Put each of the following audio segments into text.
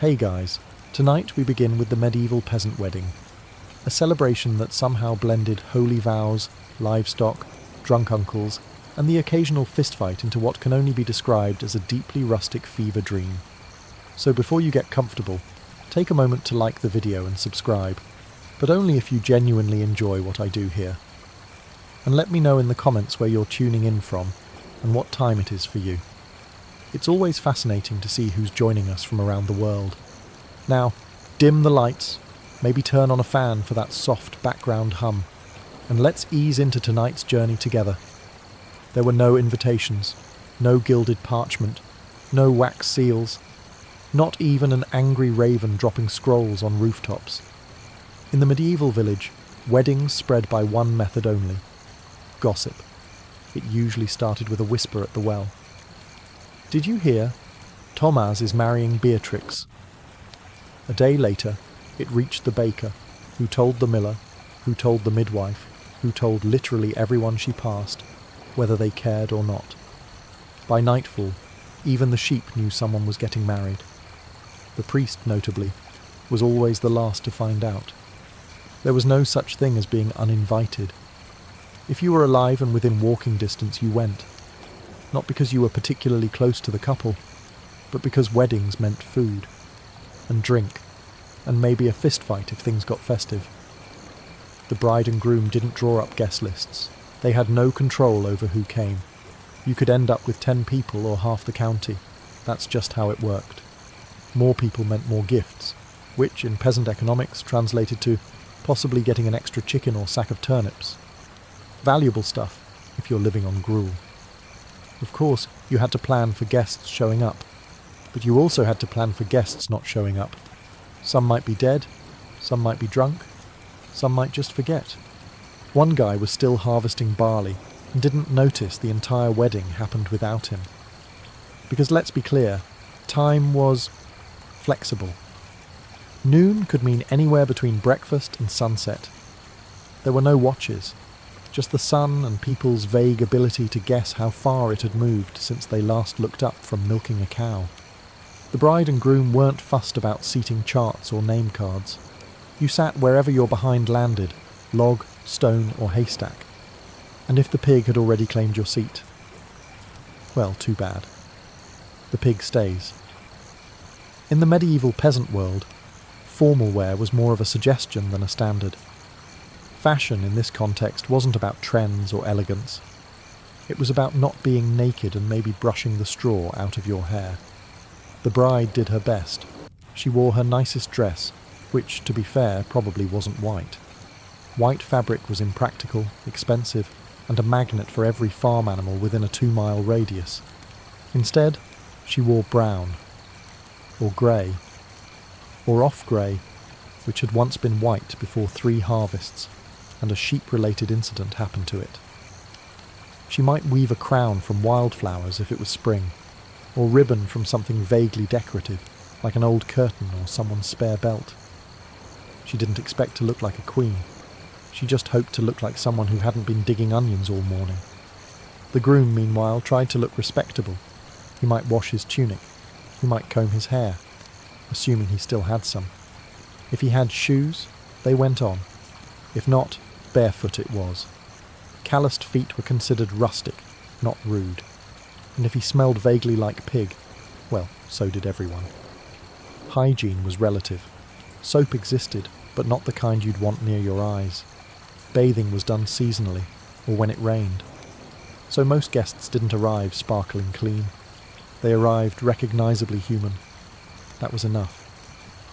Hey guys, tonight we begin with the medieval peasant wedding, a celebration that somehow blended holy vows, livestock, drunk uncles, and the occasional fistfight into what can only be described as a deeply rustic fever dream. So before you get comfortable, take a moment to like the video and subscribe, but only if you genuinely enjoy what I do here. And let me know in the comments where you're tuning in from and what time it is for you. It's always fascinating to see who's joining us from around the world. Now, dim the lights, maybe turn on a fan for that soft background hum, and let's ease into tonight's journey together. There were no invitations, no gilded parchment, no wax seals, not even an angry raven dropping scrolls on rooftops. In the medieval village, weddings spread by one method only: gossip. It usually started with a whisper at the well. Did you hear? Thomas is marrying Beatrix. A day later, it reached the baker, who told the miller, who told the midwife, who told literally everyone she passed, whether they cared or not. By nightfall, even the sheep knew someone was getting married. The priest, notably, was always the last to find out. There was no such thing as being uninvited. If you were alive and within walking distance, you went. Not because you were particularly close to the couple, but because weddings meant food, and drink, and maybe a fistfight if things got festive. The bride and groom didn't draw up guest lists. They had no control over who came. You could end up with 10 people or half the county. That's just how it worked. More people meant more gifts, which in peasant economics translated to possibly getting an extra chicken or sack of turnips. Valuable stuff if you're living on gruel. Of course, you had to plan for guests showing up, but you also had to plan for guests not showing up. Some might be dead, some might be drunk, some might just forget. One guy was still harvesting barley and didn't notice the entire wedding happened without him. Because let's be clear, time was flexible. Noon could mean anywhere between breakfast and sunset. There were no watches, just the sun and people's vague ability to guess how far it had moved since they last looked up from milking a cow. The bride and groom weren't fussed about seating charts or name cards. You sat wherever your behind landed, log, stone or haystack. And if the pig had already claimed your seat, well, too bad. The pig stays. In the medieval peasant world, formal wear was more of a suggestion than a standard. Fashion in this context wasn't about trends or elegance. It was about not being naked and maybe brushing the straw out of your hair. The bride did her best. She wore her nicest dress, which, to be fair, probably wasn't white. White fabric was impractical, expensive, and a magnet for every farm animal within a 2-mile radius. Instead, she wore brown, or grey, or off-grey, which had once been white before 3 harvests, and a sheep-related incident happened to it. She might weave a crown from wildflowers if it was spring, or ribbon from something vaguely decorative, like an old curtain or someone's spare belt. She didn't expect to look like a queen. She just hoped to look like someone who hadn't been digging onions all morning. The groom, meanwhile, tried to look respectable. He might wash his tunic. He might comb his hair, assuming he still had some. If he had shoes, they went on. If not, barefoot it was. Calloused feet were considered rustic, not rude. And if he smelled vaguely like pig, well, so did everyone. Hygiene was relative. Soap existed, but not the kind you'd want near your eyes. Bathing was done seasonally, or when it rained. So most guests didn't arrive sparkling clean. They arrived recognisably human. That was enough.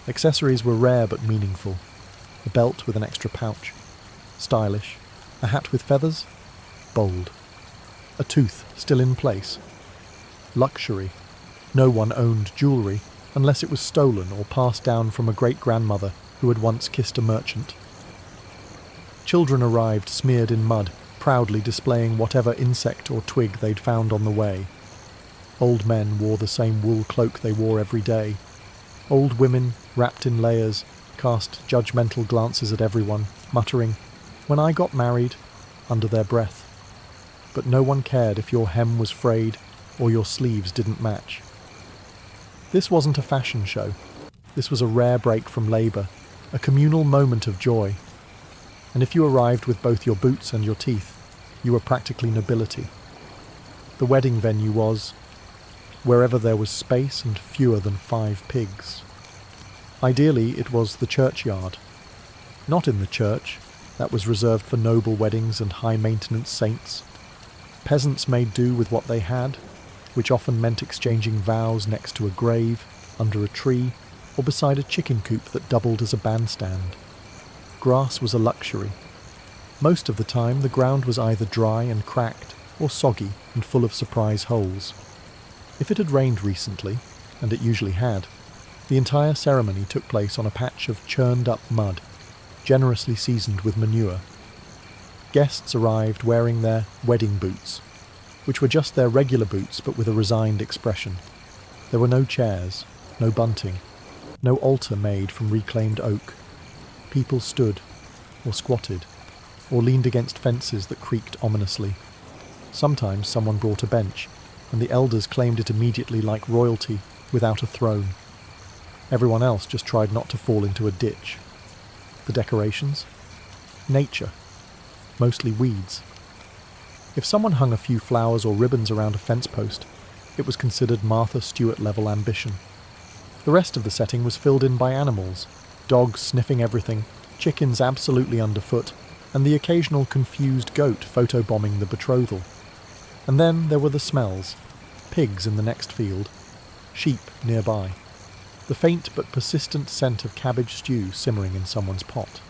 Accessories were rare but meaningful. A belt with an extra pouch. Stylish. A hat with feathers. Bold. A tooth still in place. Luxury. No one owned jewellery unless it was stolen or passed down from a great-grandmother who had once kissed a merchant. Children arrived smeared in mud, proudly displaying whatever insect or twig they'd found on the way. Old men wore the same wool cloak they wore every day. Old women, wrapped in layers, cast judgmental glances at everyone, muttering, "When I got married," under their breath. But no one cared if your hem was frayed or your sleeves didn't match. This wasn't a fashion show. This was a rare break from labour, a communal moment of joy. And if you arrived with both your boots and your teeth, you were practically nobility. The wedding venue was wherever there was space and fewer than 5 pigs. Ideally, it was the churchyard. Not in the church, that was reserved for noble weddings and high-maintenance saints. Peasants made do with what they had, which often meant exchanging vows next to a grave, under a tree, or beside a chicken coop that doubled as a bandstand. Grass was a luxury. Most of the time, the ground was either dry and cracked, or soggy and full of surprise holes. If it had rained recently, and it usually had, the entire ceremony took place on a patch of churned-up mud, generously seasoned with manure. Guests arrived wearing their wedding boots, which were just their regular boots but with a resigned expression. There were no chairs, no bunting, no altar made from reclaimed oak. People stood, or squatted, or leaned against fences that creaked ominously. Sometimes someone brought a bench, and the elders claimed it immediately like royalty, without a throne. Everyone else just tried not to fall into a ditch. The decorations? Nature. Mostly weeds. If someone hung a few flowers or ribbons around a fence post, it was considered Martha Stewart-level ambition. The rest of the setting was filled in by animals, dogs sniffing everything, chickens absolutely underfoot, and the occasional confused goat photobombing the betrothal. And then there were the smells. Pigs in the next field, sheep nearby, the faint but persistent scent of cabbage stew simmering in someone's pot.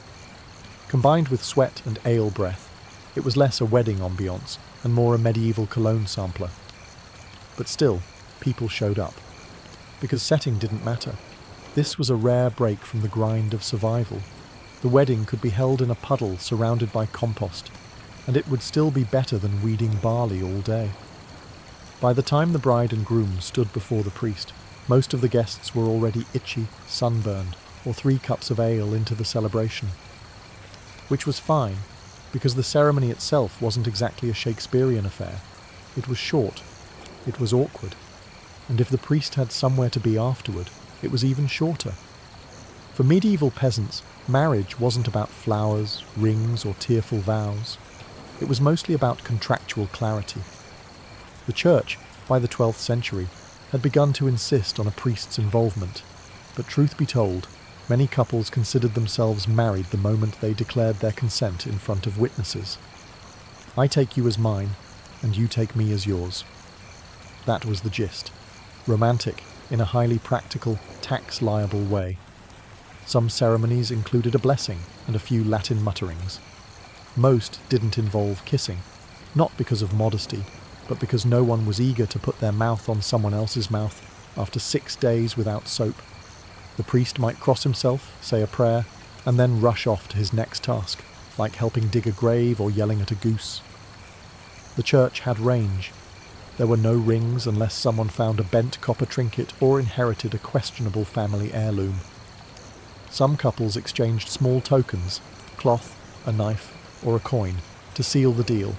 Combined with sweat and ale breath, it was less a wedding ambiance and more a medieval cologne sampler. But still, people showed up. Because setting didn't matter. This was a rare break from the grind of survival. The wedding could be held in a puddle surrounded by compost, and it would still be better than weeding barley all day. By the time the bride and groom stood before the priest, most of the guests were already itchy, sunburned, or 3 cups of ale into the celebration. Which was fine, because the ceremony itself wasn't exactly a Shakespearean affair. It was short, it was awkward, and if the priest had somewhere to be afterward, it was even shorter. For medieval peasants, marriage wasn't about flowers, rings, or tearful vows. It was mostly about contractual clarity. The church, by the 12th century, had begun to insist on a priest's involvement, but truth be told, many couples considered themselves married the moment they declared their consent in front of witnesses. I take you as mine, and you take me as yours. That was the gist. Romantic, in a highly practical, tax-liable way. Some ceremonies included a blessing and a few Latin mutterings. Most didn't involve kissing, not because of modesty, but because no one was eager to put their mouth on someone else's mouth after 6 days without soap. The priest might cross himself, say a prayer, and then rush off to his next task, like helping dig a grave or yelling at a goose. The church had range. There were no rings unless someone found a bent copper trinket or inherited a questionable family heirloom. Some couples exchanged small tokens, cloth, a knife, or a coin, to seal the deal.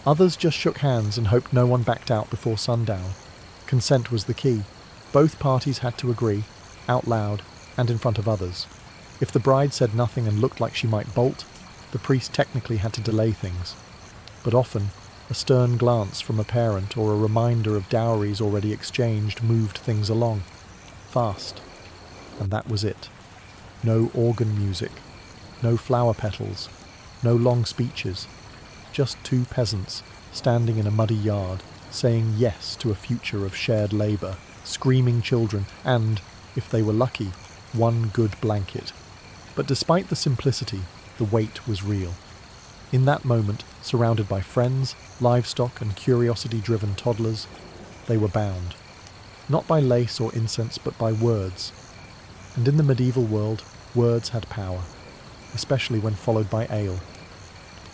Others just shook hands and hoped no one backed out before sundown. Consent was the key. Both parties had to agree, out loud and in front of others. If the bride said nothing and looked like she might bolt, the priest technically had to delay things. But often, a stern glance from a parent or a reminder of dowries already exchanged moved things along. Fast. And that was it. No organ music, no flower petals, no long speeches. Just 2 peasants, standing in a muddy yard, saying yes to a future of shared labour, screaming children, and, if they were lucky, 1 good blanket. But despite the simplicity, the weight was real. In that moment, surrounded by friends, livestock and curiosity-driven toddlers, they were bound. Not by lace or incense, but by words. And in the medieval world, words had power, especially when followed by ale.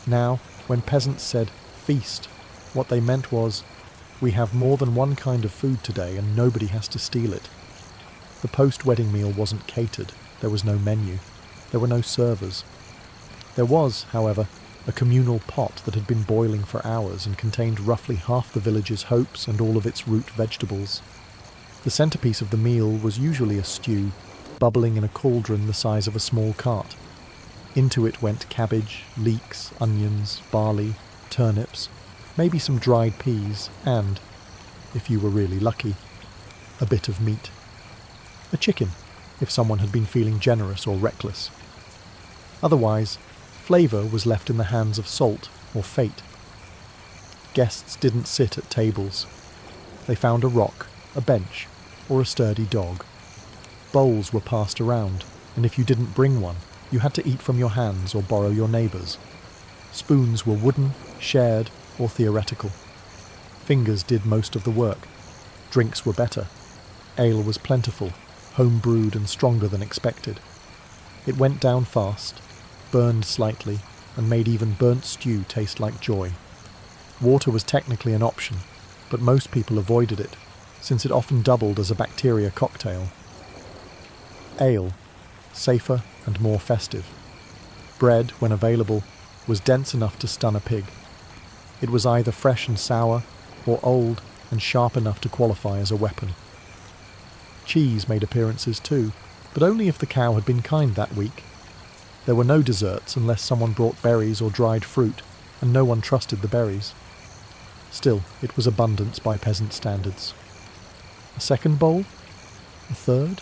Now, when peasants said, "feast," what they meant was, "we have more than one kind of food today and nobody has to steal it." The post-wedding meal wasn't catered, there was no menu, there were no servers. There was, however, a communal pot that had been boiling for hours and contained roughly half the village's hopes and all of its root vegetables. The centerpiece of the meal was usually a stew, bubbling in a cauldron the size of a small cart. Into it went cabbage, leeks, onions, barley, turnips, maybe some dried peas, and, if you were really lucky, a bit of meat. A chicken, if someone had been feeling generous or reckless. Otherwise, flavour was left in the hands of salt or fate. Guests didn't sit at tables. They found a rock, a bench, or a sturdy dog. Bowls were passed around, and if you didn't bring one, you had to eat from your hands or borrow your neighbour's. Spoons were wooden, shared, or theoretical. Fingers did most of the work. Drinks were better. Ale was plentiful, home-brewed and stronger than expected. It went down fast, burned slightly, and made even burnt stew taste like joy. Water was technically an option, but most people avoided it, since it often doubled as a bacteria cocktail. Ale, safer and more festive. Bread, when available, was dense enough to stun a pig. It was either fresh and sour, or old and sharp enough to qualify as a weapon. Cheese made appearances too, but only if the cow had been kind that week. There were no desserts unless someone brought berries or dried fruit, and no one trusted the berries. Still, it was abundance by peasant standards. A second bowl? A third?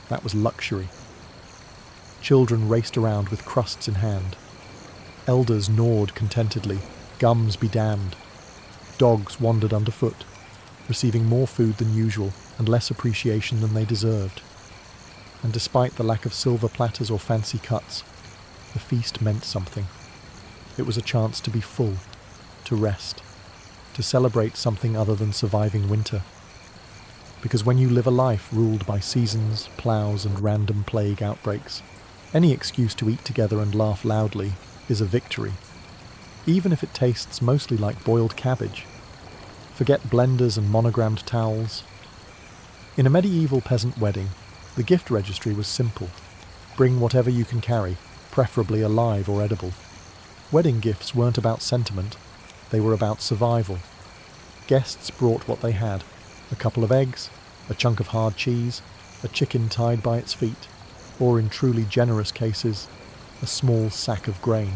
That was luxury. Children raced around with crusts in hand. Elders gnawed contentedly, gums be damned. Dogs wandered underfoot, receiving more food than usual and less appreciation than they deserved. And despite the lack of silver platters or fancy cuts, the feast meant something. It was a chance to be full, to rest, to celebrate something other than surviving winter. Because when you live a life ruled by seasons, ploughs, and random plague outbreaks, any excuse to eat together and laugh loudly is a victory, even if it tastes mostly like boiled cabbage. Forget blenders and monogrammed towels. In a medieval peasant wedding, the gift registry was simple. Bring whatever you can carry, preferably alive or edible. Wedding gifts weren't about sentiment, they were about survival. Guests brought what they had: a couple of eggs, a chunk of hard cheese, a chicken tied by its feet, or in truly generous cases, a small sack of grain.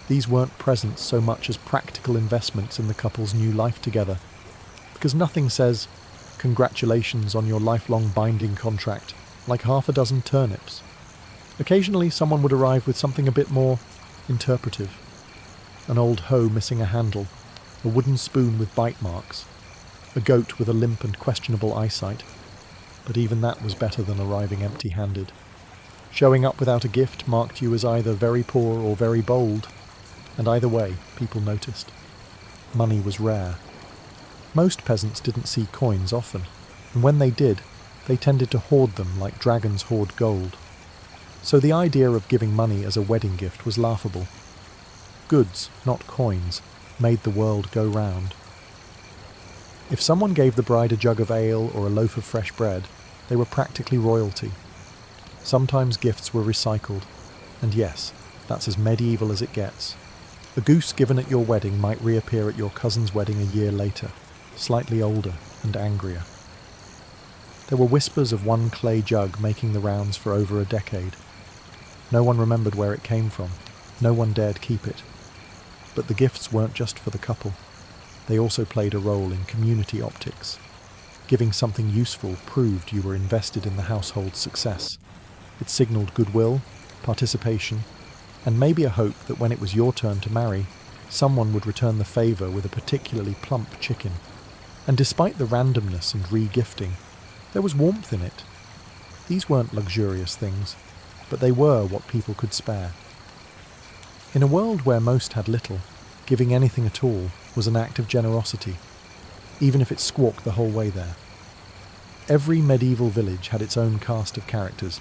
These weren't presents so much as practical investments in the couple's new life together, because nothing says, "Congratulations on your lifelong binding contract," like half a dozen turnips. Occasionally someone would arrive with something a bit more interpretive. An old hoe missing a handle, a wooden spoon with bite marks, a goat with a limp and questionable eyesight. But even that was better than arriving empty-handed. Showing up without a gift marked you as either very poor or very bold, and either way, people noticed. Money was rare. Most peasants didn't see coins often, and when they did, they tended to hoard them like dragons hoard gold. So the idea of giving money as a wedding gift was laughable. Goods, not coins, made the world go round. If someone gave the bride a jug of ale or a loaf of fresh bread, they were practically royalty. Sometimes gifts were recycled, and yes, that's as medieval as it gets. A goose given at your wedding might reappear at your cousin's wedding a year later, slightly older and angrier. There were whispers of one clay jug making the rounds for over a decade. No one remembered where it came from. No one dared keep it. But the gifts weren't just for the couple. They also played a role in community optics. Giving something useful proved you were invested in the household's success. It signalled goodwill, participation, and maybe a hope that when it was your turn to marry, someone would return the favour with a particularly plump chicken. And despite the randomness and re-gifting, there was warmth in it. These weren't luxurious things, but they were what people could spare. In a world where most had little, giving anything at all was an act of generosity, even if it squawked the whole way there. Every medieval village had its own cast of characters,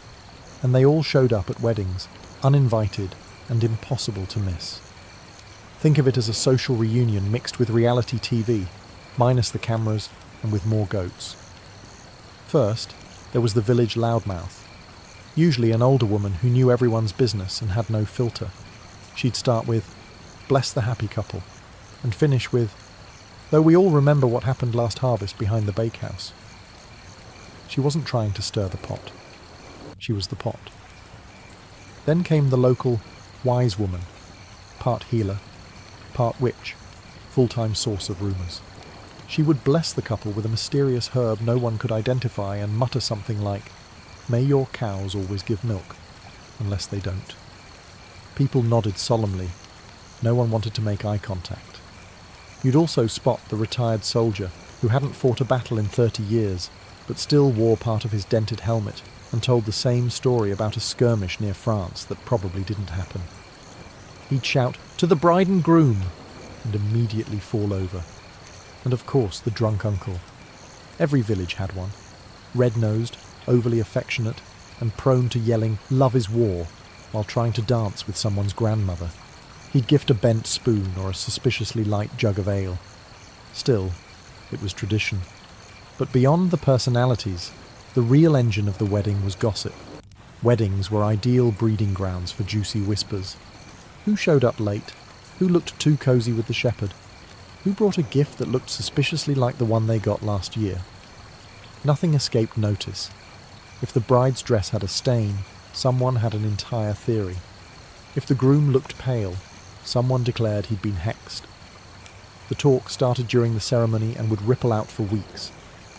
and they all showed up at weddings, uninvited and impossible to miss. Think of it as a social reunion mixed with reality TV, minus the cameras and with more goats. First, there was the village loudmouth, usually an older woman who knew everyone's business and had no filter. She'd start with, "Bless the happy couple," and finish with, "Though we all remember what happened last harvest behind the bakehouse." She wasn't trying to stir the pot. She was the pot. Then came the local wise woman, part healer, part witch, full-time source of rumours. She would bless the couple with a mysterious herb no one could identify and mutter something like, "May your cows always give milk, unless they don't." People nodded solemnly. No one wanted to make eye contact. You'd also spot the retired soldier who hadn't fought a battle in 30 years, but still wore part of his dented helmet and told the same story about a skirmish near France that probably didn't happen. He'd shout, "To the bride and groom!" and immediately fall over. And of course the drunk uncle. Every village had one. Red-nosed, overly affectionate, and prone to yelling, "Love is war," while trying to dance with someone's grandmother. He'd gift a bent spoon or a suspiciously light jug of ale. Still, it was tradition. But beyond the personalities, the real engine of the wedding was gossip. Weddings were ideal breeding grounds for juicy whispers. Who showed up late? Who looked too cosy with the shepherd? Who brought a gift that looked suspiciously like the one they got last year? Nothing escaped notice. If the bride's dress had a stain, someone had an entire theory. If the groom looked pale, someone declared he'd been hexed. The talk started during the ceremony and would ripple out for weeks,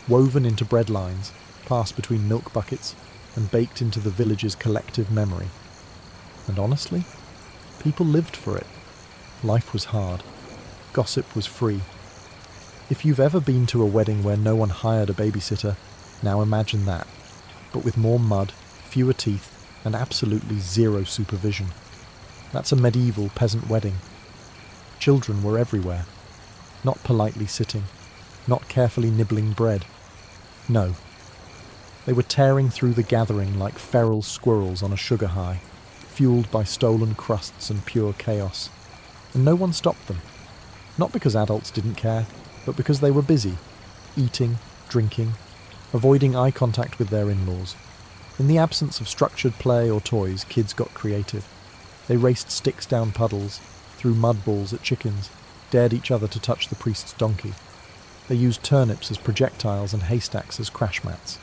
woven into bread lines, passed between milk buckets, and baked into the village's collective memory. And honestly, people lived for it. Life was hard. Gossip was free. If you've ever been to a wedding where no one hired a babysitter, now imagine that, but with more mud, fewer teeth, and absolutely zero supervision. That's a medieval peasant wedding. Children were everywhere, not politely sitting, not carefully nibbling bread. No. They were tearing through the gathering like feral squirrels on a sugar high, fueled by stolen crusts and pure chaos. And no one stopped them. Not because adults didn't care, but because they were busy, eating, drinking, avoiding eye contact with their in-laws. In the absence of structured play or toys, kids got creative. They raced sticks down puddles, threw mud balls at chickens, dared each other to touch the priest's donkey. They used turnips as projectiles and haystacks as crash mats.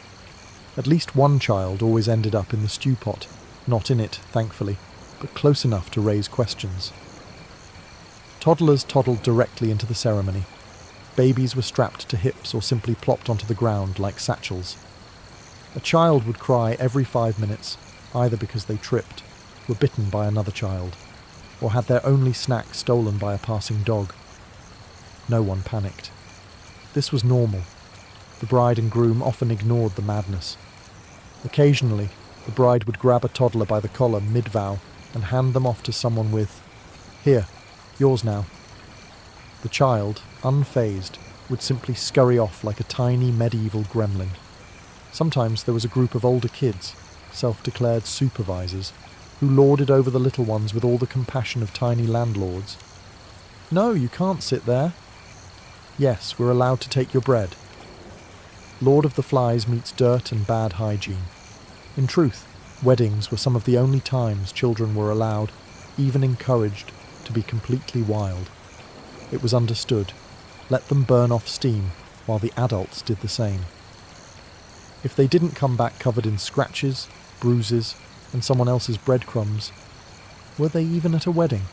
At least one child always ended up in the stew pot, not in it, thankfully, but close enough to raise questions. Toddlers toddled directly into the ceremony. Babies were strapped to hips or simply plopped onto the ground like satchels. A child would cry every 5 minutes, either because they tripped, were bitten by another child, or had their only snack stolen by a passing dog. No one panicked. This was normal. The bride and groom often ignored the madness. Occasionally, the bride would grab a toddler by the collar mid-vow and hand them off to someone with, "Here, yours now." The child, unfazed, would simply scurry off like a tiny medieval gremlin. Sometimes there was a group of older kids, self-declared supervisors, who lorded over the little ones with all the compassion of tiny landlords. "No, you can't sit there." "Yes, we're allowed to take your bread." Lord of the Flies meets dirt and bad hygiene. In truth, weddings were some of the only times children were allowed, even encouraged, to be completely wild. It was understood. Let them burn off steam, while the adults did the same. If they didn't come back covered in scratches, bruises, and someone else's breadcrumbs, were they even at a wedding?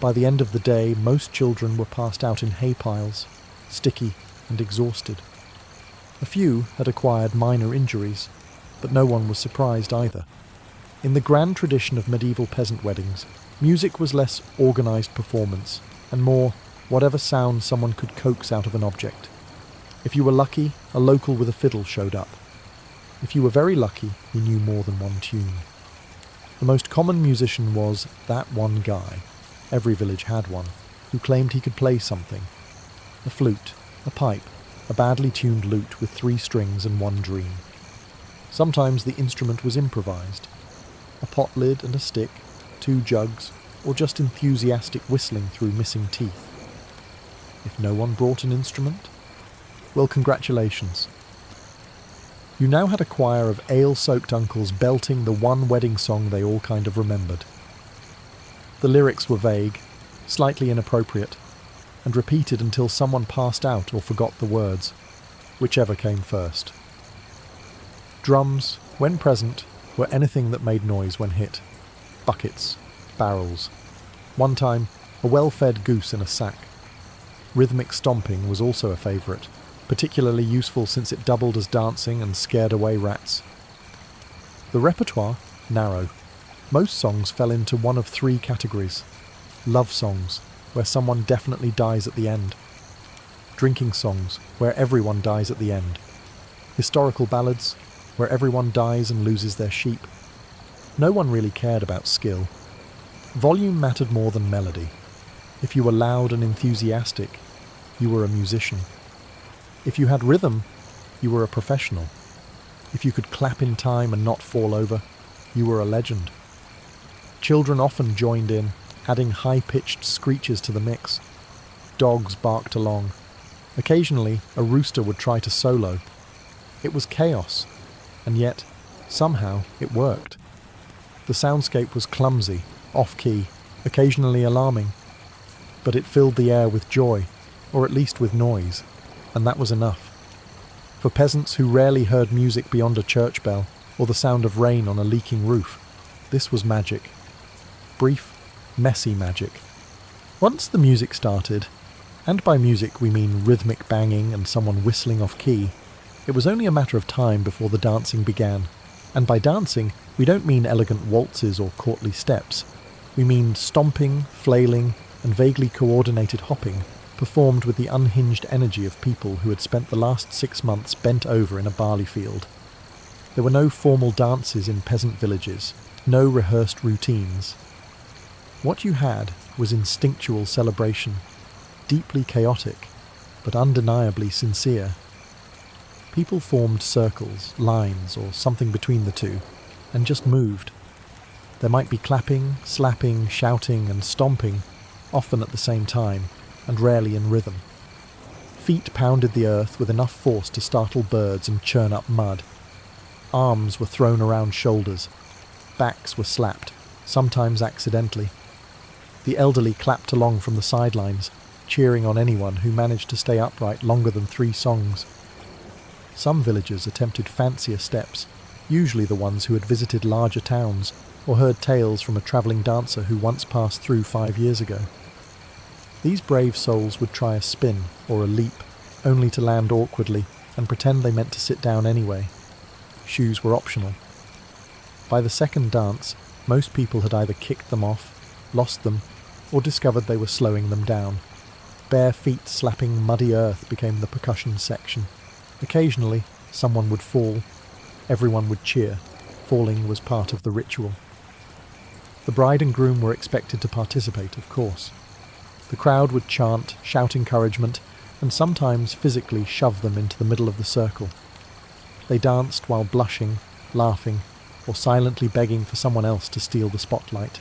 By the end of the day, most children were passed out in hay piles, sticky and exhausted. A few had acquired minor injuries, but no one was surprised either. In the grand tradition of medieval peasant weddings, music was less organised performance, and more whatever sound someone could coax out of an object. If you were lucky, a local with a fiddle showed up. If you were very lucky, he knew more than one tune. The most common musician was that one guy, every village had one, who claimed he could play something. A flute, a pipe, a badly tuned lute with 3 strings and 1 dream. Sometimes the instrument was improvised. A pot lid and a stick, 2 jugs, or just enthusiastic whistling through missing teeth. If no one brought an instrument, well, congratulations. You now had a choir of ale-soaked uncles belting the one wedding song they all kind of remembered. The lyrics were vague, slightly inappropriate, and repeated until someone passed out or forgot the words, whichever came first. Drums, when present, were anything that made noise when hit. Buckets, barrels. One time, a well-fed goose in a sack. Rhythmic stomping was also a favourite, particularly useful since it doubled as dancing and scared away rats. The repertoire, narrow. Most songs fell into one of three categories. Love songs, where someone definitely dies at the end. Drinking songs, where everyone dies at the end. Historical ballads, where everyone dies and loses their sheep. No one really cared about skill. Volume mattered more than melody. If you were loud and enthusiastic, you were a musician. If you had rhythm, you were a professional. If you could clap in time and not fall over, you were a legend. Children often joined in, adding high-pitched screeches to the mix. Dogs barked along. Occasionally, a rooster would try to solo. It was chaos, and yet, somehow, it worked. The soundscape was clumsy, off-key, occasionally alarming, but it filled the air with joy, or at least with noise, and that was enough. For peasants who rarely heard music beyond a church bell or the sound of rain on a leaking roof, this was magic. Brief, messy magic. Once the music started, and by music we mean rhythmic banging and someone whistling off-key, it was only a matter of time before the dancing began. And by dancing, we don't mean elegant waltzes or courtly steps. We mean stomping, flailing, and vaguely coordinated hopping, performed with the unhinged energy of people who had spent the last 6 months bent over in a barley field. There were no formal dances in peasant villages, no rehearsed routines. What you had was instinctual celebration, deeply chaotic, but undeniably sincere. People formed circles, lines, or something between the two, and just moved. There might be clapping, slapping, shouting, and stomping, often at the same time, and rarely in rhythm. Feet pounded the earth with enough force to startle birds and churn up mud. Arms were thrown around shoulders. Backs were slapped, sometimes accidentally. The elderly clapped along from the sidelines, cheering on anyone who managed to stay upright longer than 3 songs. Some villagers attempted fancier steps, usually the ones who had visited larger towns or heard tales from a travelling dancer who once passed through 5 years ago. These brave souls would try a spin or a leap, only to land awkwardly and pretend they meant to sit down anyway. Shoes were optional. By the second dance, most people had either kicked them off, lost them, or discovered they were slowing them down. Bare feet slapping muddy earth became the percussion section. Occasionally, someone would fall. Everyone would cheer. Falling was part of the ritual. The bride and groom were expected to participate, of course. The crowd would chant, shout encouragement, and sometimes physically shove them into the middle of the circle. They danced while blushing, laughing, or silently begging for someone else to steal the spotlight.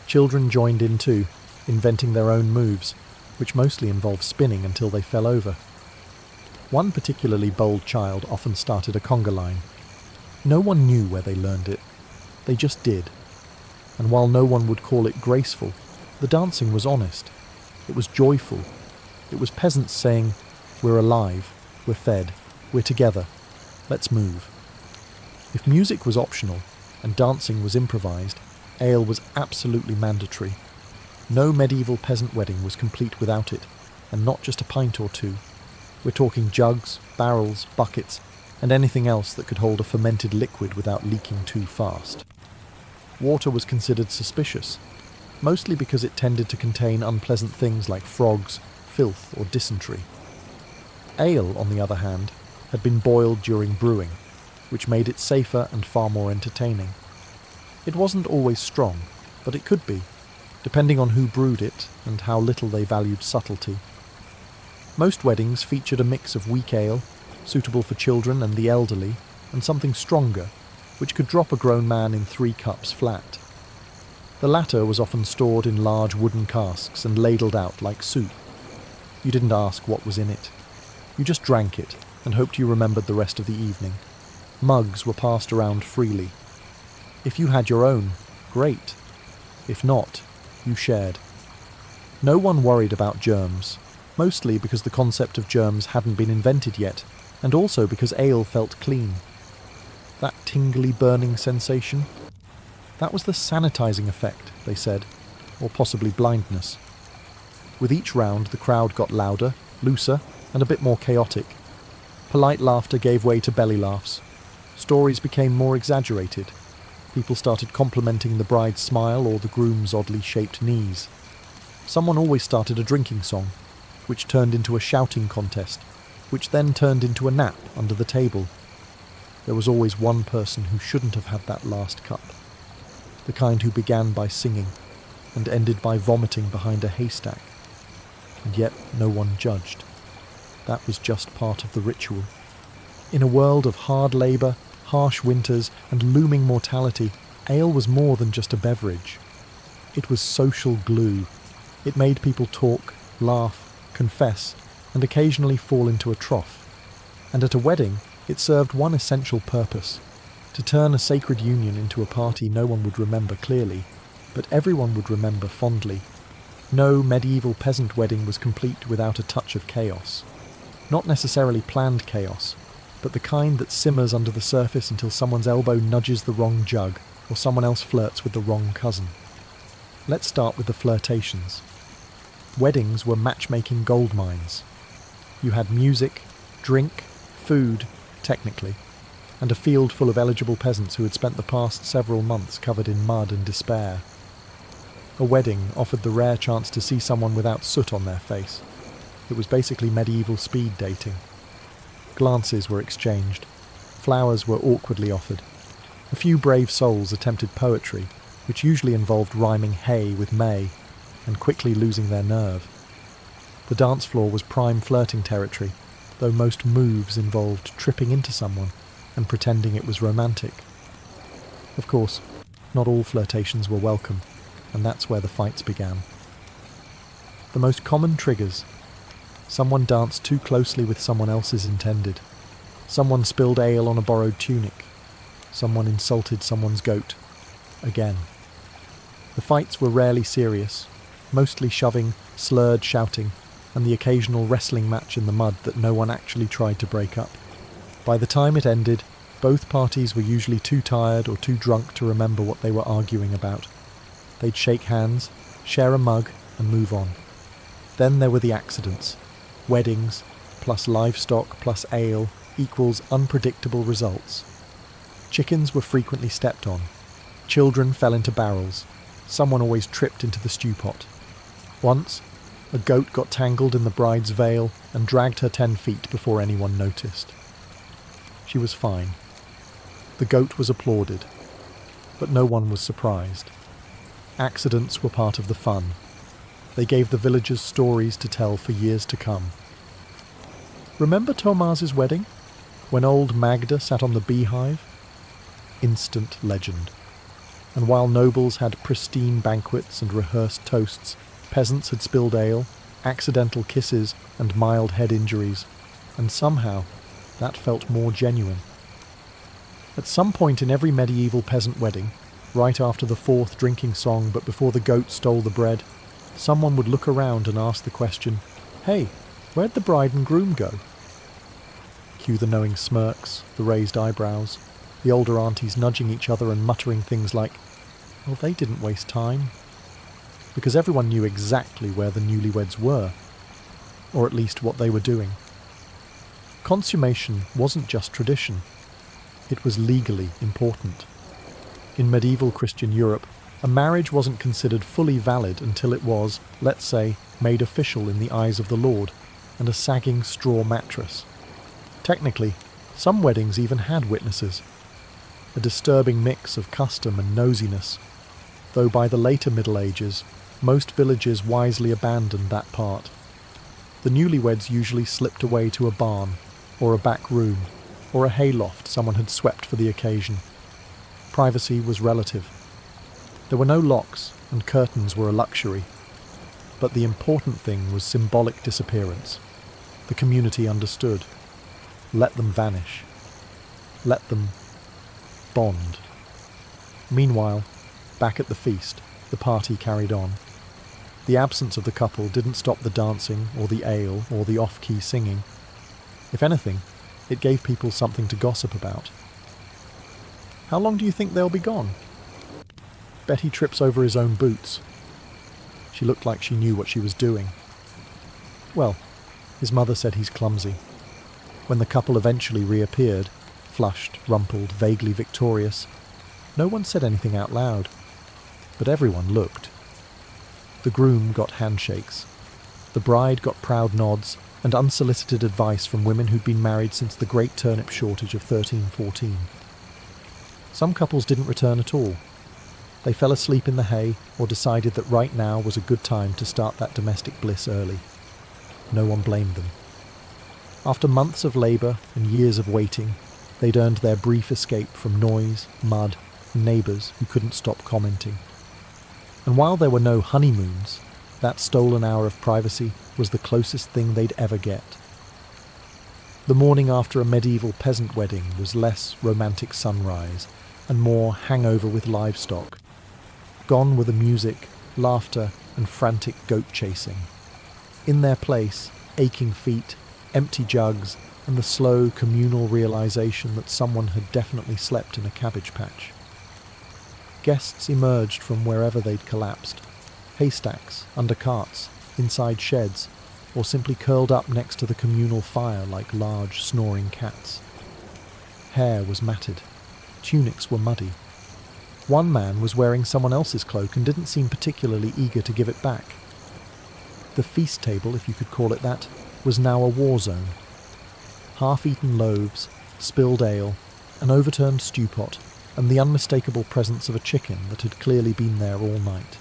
Children joined in too, inventing their own moves, which mostly involved spinning until they fell over. One particularly bold child often started a conga line. No one knew where they learned it. They just did. And while no one would call it graceful, the dancing was honest. It was joyful. It was peasants saying, "We're alive, we're fed, we're together, let's move." If music was optional and dancing was improvised, ale was absolutely mandatory. No medieval peasant wedding was complete without it, and not just a pint or two. We're talking jugs, barrels, buckets, and anything else that could hold a fermented liquid without leaking too fast. Water was considered suspicious, mostly because it tended to contain unpleasant things like frogs, filth, or dysentery. Ale, on the other hand, had been boiled during brewing, which made it safer and far more entertaining. It wasn't always strong, but it could be, depending on who brewed it and how little they valued subtlety. Most weddings featured a mix of weak ale, suitable for children and the elderly, and something stronger, which could drop a grown man in 3 cups flat. The latter was often stored in large wooden casks and ladled out like soup. You didn't ask what was in it. You just drank it and hoped you remembered the rest of the evening. Mugs were passed around freely. If you had your own, great. If not, you shared. No one worried about germs, mostly because the concept of germs hadn't been invented yet, and also because ale felt clean. That tingly burning sensation? That was the sanitizing effect, they said, or possibly blindness. With each round, the crowd got louder, looser, and a bit more chaotic. Polite laughter gave way to belly laughs. Stories became more exaggerated. People started complimenting the bride's smile or the groom's oddly shaped knees. Someone always started a drinking song, which turned into a shouting contest, which then turned into a nap under the table. There was always one person who shouldn't have had that last cup. The kind who began by singing and ended by vomiting behind a haystack. And yet no one judged. That was just part of the ritual. In a world of hard labour, harsh winters, and looming mortality, ale was more than just a beverage. It was social glue. It made people talk, laugh, confess, and occasionally fall into a trough. And at a wedding, it served one essential purpose: to turn a sacred union into a party no one would remember clearly, but everyone would remember fondly. No medieval peasant wedding was complete without a touch of chaos. Not necessarily planned chaos, but the kind that simmers under the surface until someone's elbow nudges the wrong jug, or someone else flirts with the wrong cousin. Let's start with the flirtations. Weddings were matchmaking gold mines. You had music, drink, food, technically, and a field full of eligible peasants who had spent the past several months covered in mud and despair. A wedding offered the rare chance to see someone without soot on their face. It was basically medieval speed dating. Glances were exchanged. Flowers were awkwardly offered. A few brave souls attempted poetry, which usually involved rhyming hay with May, and quickly losing their nerve. The dance floor was prime flirting territory, though most moves involved tripping into someone and pretending it was romantic. Of course, not all flirtations were welcome, and that's where the fights began. The most common triggers: someone danced too closely with someone else's intended. Someone spilled ale on a borrowed tunic. Someone insulted someone's goat. Again. The fights were rarely serious, mostly shoving, slurred shouting, and the occasional wrestling match in the mud that no one actually tried to break up. By the time it ended, both parties were usually too tired or too drunk to remember what they were arguing about. They'd shake hands, share a mug, and move on. Then there were the accidents. Weddings, plus livestock, plus ale, equals unpredictable results. Chickens were frequently stepped on. Children fell into barrels. Someone always tripped into the stew pot. Once, a goat got tangled in the bride's veil and dragged her 10 feet before anyone noticed. She was fine. The goat was applauded, but no one was surprised. Accidents were part of the fun. They gave the villagers stories to tell for years to come. Remember Thomas's wedding, when old Magda sat on the beehive? Instant legend. And while nobles had pristine banquets and rehearsed toasts, peasants had spilled ale, accidental kisses, and mild head injuries, and somehow that felt more genuine. At some point in every medieval peasant wedding, right after the fourth drinking song but before the goat stole the bread, someone would look around and ask the question, "Hey, where'd the bride and groom go?" Cue the knowing smirks, the raised eyebrows, the older aunties nudging each other and muttering things like, "Well, they didn't waste time." Because everyone knew exactly where the newlyweds were, or at least what they were doing. Consummation wasn't just tradition. It was legally important. In medieval Christian Europe, a marriage wasn't considered fully valid until it was, let's say, made official in the eyes of the Lord, and a sagging straw mattress. Technically, some weddings even had witnesses. A disturbing mix of custom and nosiness, though by the later Middle Ages, most villages wisely abandoned that part. The newlyweds usually slipped away to a barn, or a back room, or a hayloft someone had swept for the occasion. Privacy was relative. There were no locks, and curtains were a luxury. But the important thing was symbolic disappearance. The community understood. Let them vanish. Let them bond. Meanwhile, back at the feast, the party carried on. The absence of the couple didn't stop the dancing, or the ale, or the off-key singing. If anything, it gave people something to gossip about. How long do you think they'll be gone? Betty trips over his own boots. She looked like she knew what she was doing. Well, his mother said he's clumsy. When the couple eventually reappeared, flushed, rumpled, vaguely victorious, no one said anything out loud, but everyone looked. The groom got handshakes. The bride got proud nods and unsolicited advice from women who'd been married since the great turnip shortage of 1314. Some couples didn't return at all. They fell asleep in the hay or decided that right now was a good time to start that domestic bliss early. No one blamed them. After months of labour and years of waiting, they'd earned their brief escape from noise, mud, and neighbours who couldn't stop commenting. And while there were no honeymoons, that stolen hour of privacy was the closest thing they'd ever get. The morning after a medieval peasant wedding was less romantic sunrise and more hangover with livestock. Gone were the music, laughter, and frantic goat chasing. In their place, aching feet, empty jugs, and the slow communal realization that someone had definitely slept in a cabbage patch. Guests emerged from wherever they'd collapsed. Haystacks, under carts, inside sheds, or simply curled up next to the communal fire like large, snoring cats. Hair was matted. Tunics were muddy. One man was wearing someone else's cloak and didn't seem particularly eager to give it back. The feast table, if you could call it that, was now a war zone. Half-eaten loaves, spilled ale, an overturned stew pot, and the unmistakable presence of a chicken that had clearly been there all night.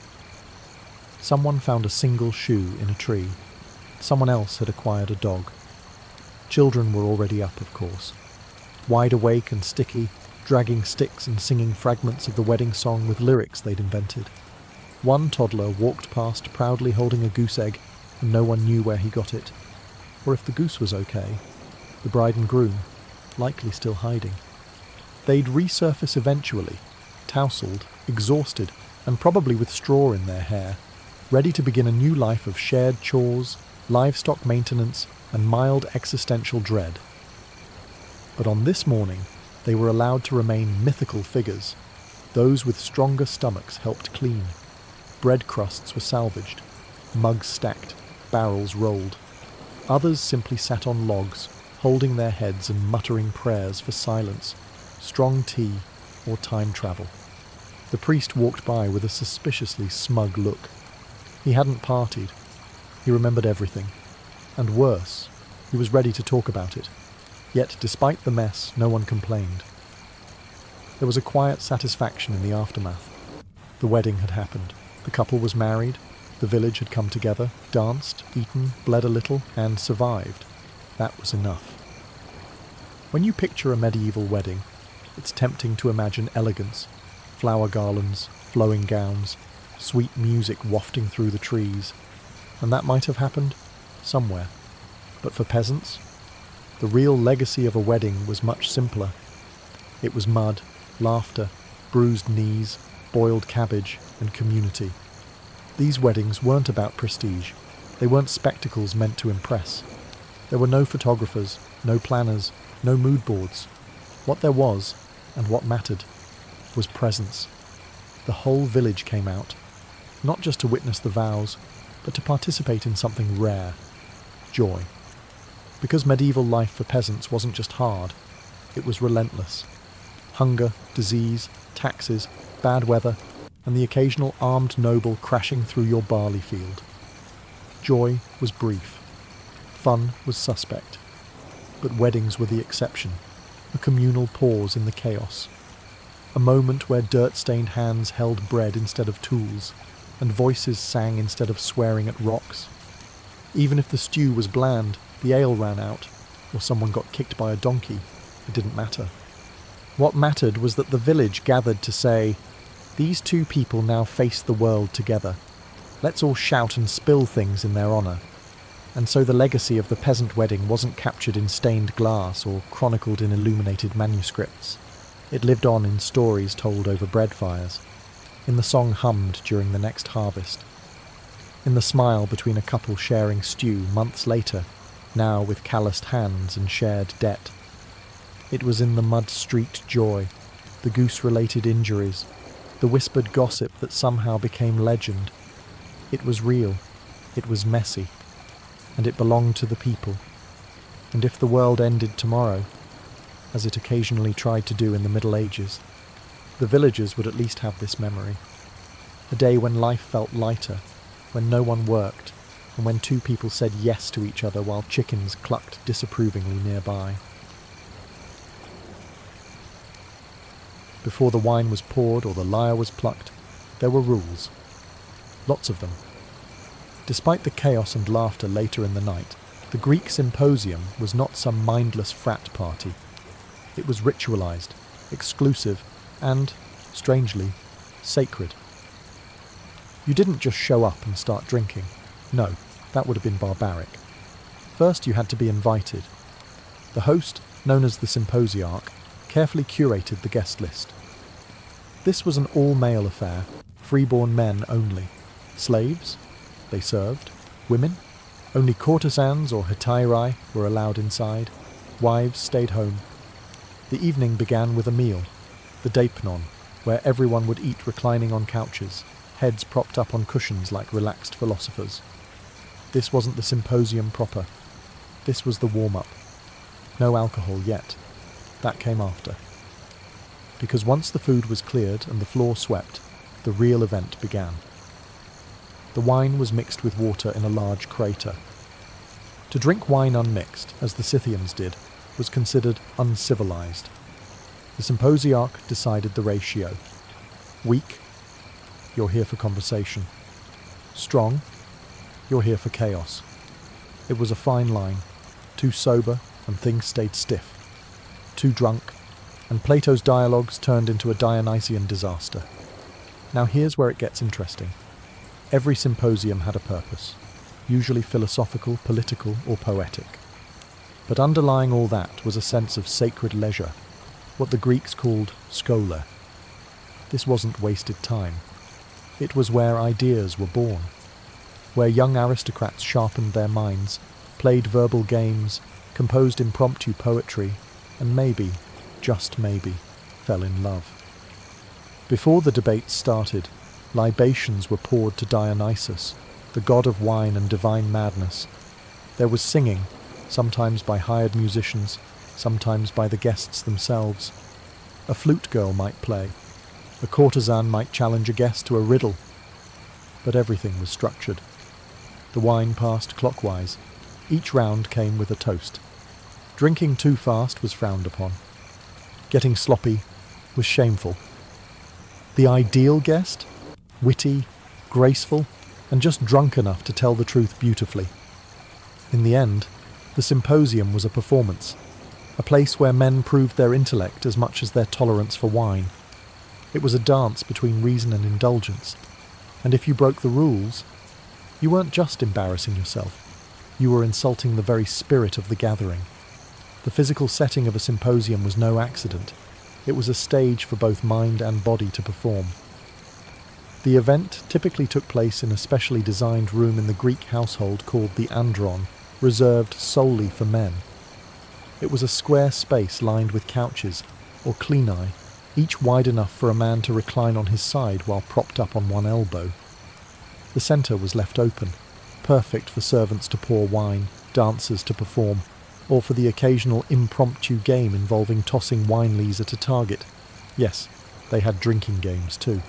Someone found a single shoe in a tree. Someone else had acquired a dog. Children were already up, of course. Wide awake and sticky, dragging sticks and singing fragments of the wedding song with lyrics they'd invented. One toddler walked past proudly holding a goose egg, and no one knew where he got it. Or if the goose was okay, the bride and groom, likely still hiding. They'd resurface eventually, tousled, exhausted, and probably with straw in their hair, ready to begin a new life of shared chores, livestock maintenance, and mild existential dread. But on this morning, they were allowed to remain mythical figures. Those with stronger stomachs helped clean. Bread crusts were salvaged, mugs stacked, barrels rolled. Others simply sat on logs, holding their heads and muttering prayers for silence, strong tea, or time travel. The priest walked by with a suspiciously smug look. He hadn't partied. He remembered everything. And worse, he was ready to talk about it. Yet, despite the mess, no one complained. There was a quiet satisfaction in the aftermath. The wedding had happened. The couple was married. The village had come together, danced, eaten, bled a little, and survived. That was enough. When you picture a medieval wedding, it's tempting to imagine elegance, flower garlands, flowing gowns, sweet music wafting through the trees. And that might have happened somewhere. But for peasants, the real legacy of a wedding was much simpler. It was mud, laughter, bruised knees, boiled cabbage, and community. These weddings weren't about prestige. They weren't spectacles meant to impress. There were no photographers, no planners, no mood boards. What there was, and what mattered, was presence. The whole village came out, not just to witness the vows, but to participate in something rare: joy. Because medieval life for peasants wasn't just hard, it was relentless. Hunger, disease, taxes, bad weather, and the occasional armed noble crashing through your barley field. Joy was brief. Fun was suspect. But weddings were the exception, a communal pause in the chaos. A moment where dirt-stained hands held bread instead of tools, and voices sang instead of swearing at rocks. Even if the stew was bland, the ale ran out, or someone got kicked by a donkey, it didn't matter. What mattered was that the village gathered to say, "These two people now face the world together. Let's all shout and spill things in their honour." And so the legacy of the peasant wedding wasn't captured in stained glass or chronicled in illuminated manuscripts. It lived on in stories told over bread fires, in the song hummed during the next harvest, in the smile between a couple sharing stew months later, now with calloused hands and shared debt. It was in the mud-streaked joy, the the goose-related injuries, the whispered gossip that somehow became legend. It was real, it was messy, and it belonged to the people. And if the world ended tomorrow, as it occasionally tried to do in the Middle Ages, the villagers would at least have this memory. A day when life felt lighter, when no one worked, and when two people said yes to each other while chickens clucked disapprovingly nearby. Before the wine was poured or the lyre was plucked, there were rules. Lots of them. Despite the chaos and laughter later in the night, the Greek symposium was not some mindless frat party. It was ritualized, exclusive, and, strangely, sacred. You didn't just show up and start drinking. No, that would have been barbaric. First you had to be invited. The host, known as the symposiarch, carefully curated the guest list. This was an all-male affair, freeborn men only. Slaves? They served. Women? Only courtesans or hetairai were allowed inside. Wives stayed home. The evening began with a meal, the deipnon, where everyone would eat reclining on couches, heads propped up on cushions like relaxed philosophers. This wasn't the symposium proper. This was the warm-up. No alcohol yet. That came after. Because once the food was cleared and the floor swept, the real event began. The wine was mixed with water in a large crater. To drink wine unmixed, as the Scythians did, was considered uncivilized. The symposiarch decided the ratio. Weak, you're here for conversation. Strong, you're here for chaos. It was a fine line. Too sober, and things stayed stiff. Too drunk, and Plato's dialogues turned into a Dionysian disaster. Now here's where it gets interesting. Every symposium had a purpose, usually philosophical, political, or poetic. But underlying all that was a sense of sacred leisure, what the Greeks called schola. This wasn't wasted time. It was where ideas were born, where young aristocrats sharpened their minds, played verbal games, composed impromptu poetry, and maybe, just maybe, fell in love. Before the debates started, libations were poured to Dionysus, the god of wine and divine madness. There was singing, sometimes by hired musicians, sometimes by the guests themselves. A flute girl might play. A courtesan might challenge a guest to a riddle. But everything was structured. The wine passed clockwise. Each round came with a toast. Drinking too fast was frowned upon. Getting sloppy was shameful. The ideal guest? Witty, graceful, and just drunk enough to tell the truth beautifully. In the end, the symposium was a performance, a place where men proved their intellect as much as their tolerance for wine. It was a dance between reason and indulgence, and if you broke the rules, you weren't just embarrassing yourself, you were insulting the very spirit of the gathering. The physical setting of a symposium was no accident. It was a stage for both mind and body to perform. The event typically took place in a specially designed room in the Greek household called the andron, reserved solely for men. It was a square space lined with couches, or klini, each wide enough for a man to recline on his side while propped up on one elbow. The centre was left open, perfect for servants to pour wine, dancers to perform, or for the occasional impromptu game involving tossing wine lees at a target. Yes, they had drinking games too.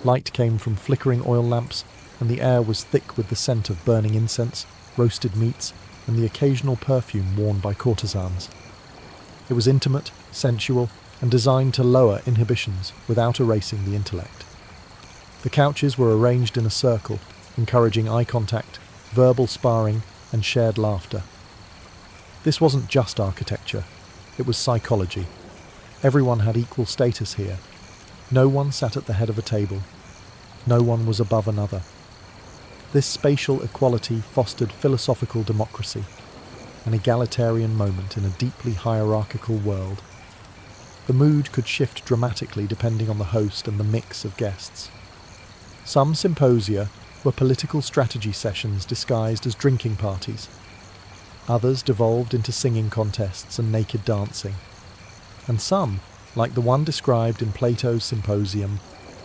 Light came from flickering oil lamps, and the air was thick with the scent of burning incense, roasted meats, and the occasional perfume worn by courtesans. It was intimate, sensual, and designed to lower inhibitions without erasing the intellect. The couches were arranged in a circle, encouraging eye contact, verbal sparring, and shared laughter. This wasn't just architecture, it was psychology. Everyone had equal status here. No one sat at the head of a table. No one was above another. This spatial equality fostered philosophical democracy, an egalitarian moment in a deeply hierarchical world. The mood could shift dramatically depending on the host and the mix of guests. Some symposia were political strategy sessions disguised as drinking parties. Others devolved into singing contests and naked dancing. And some like the one described in Plato's Symposium,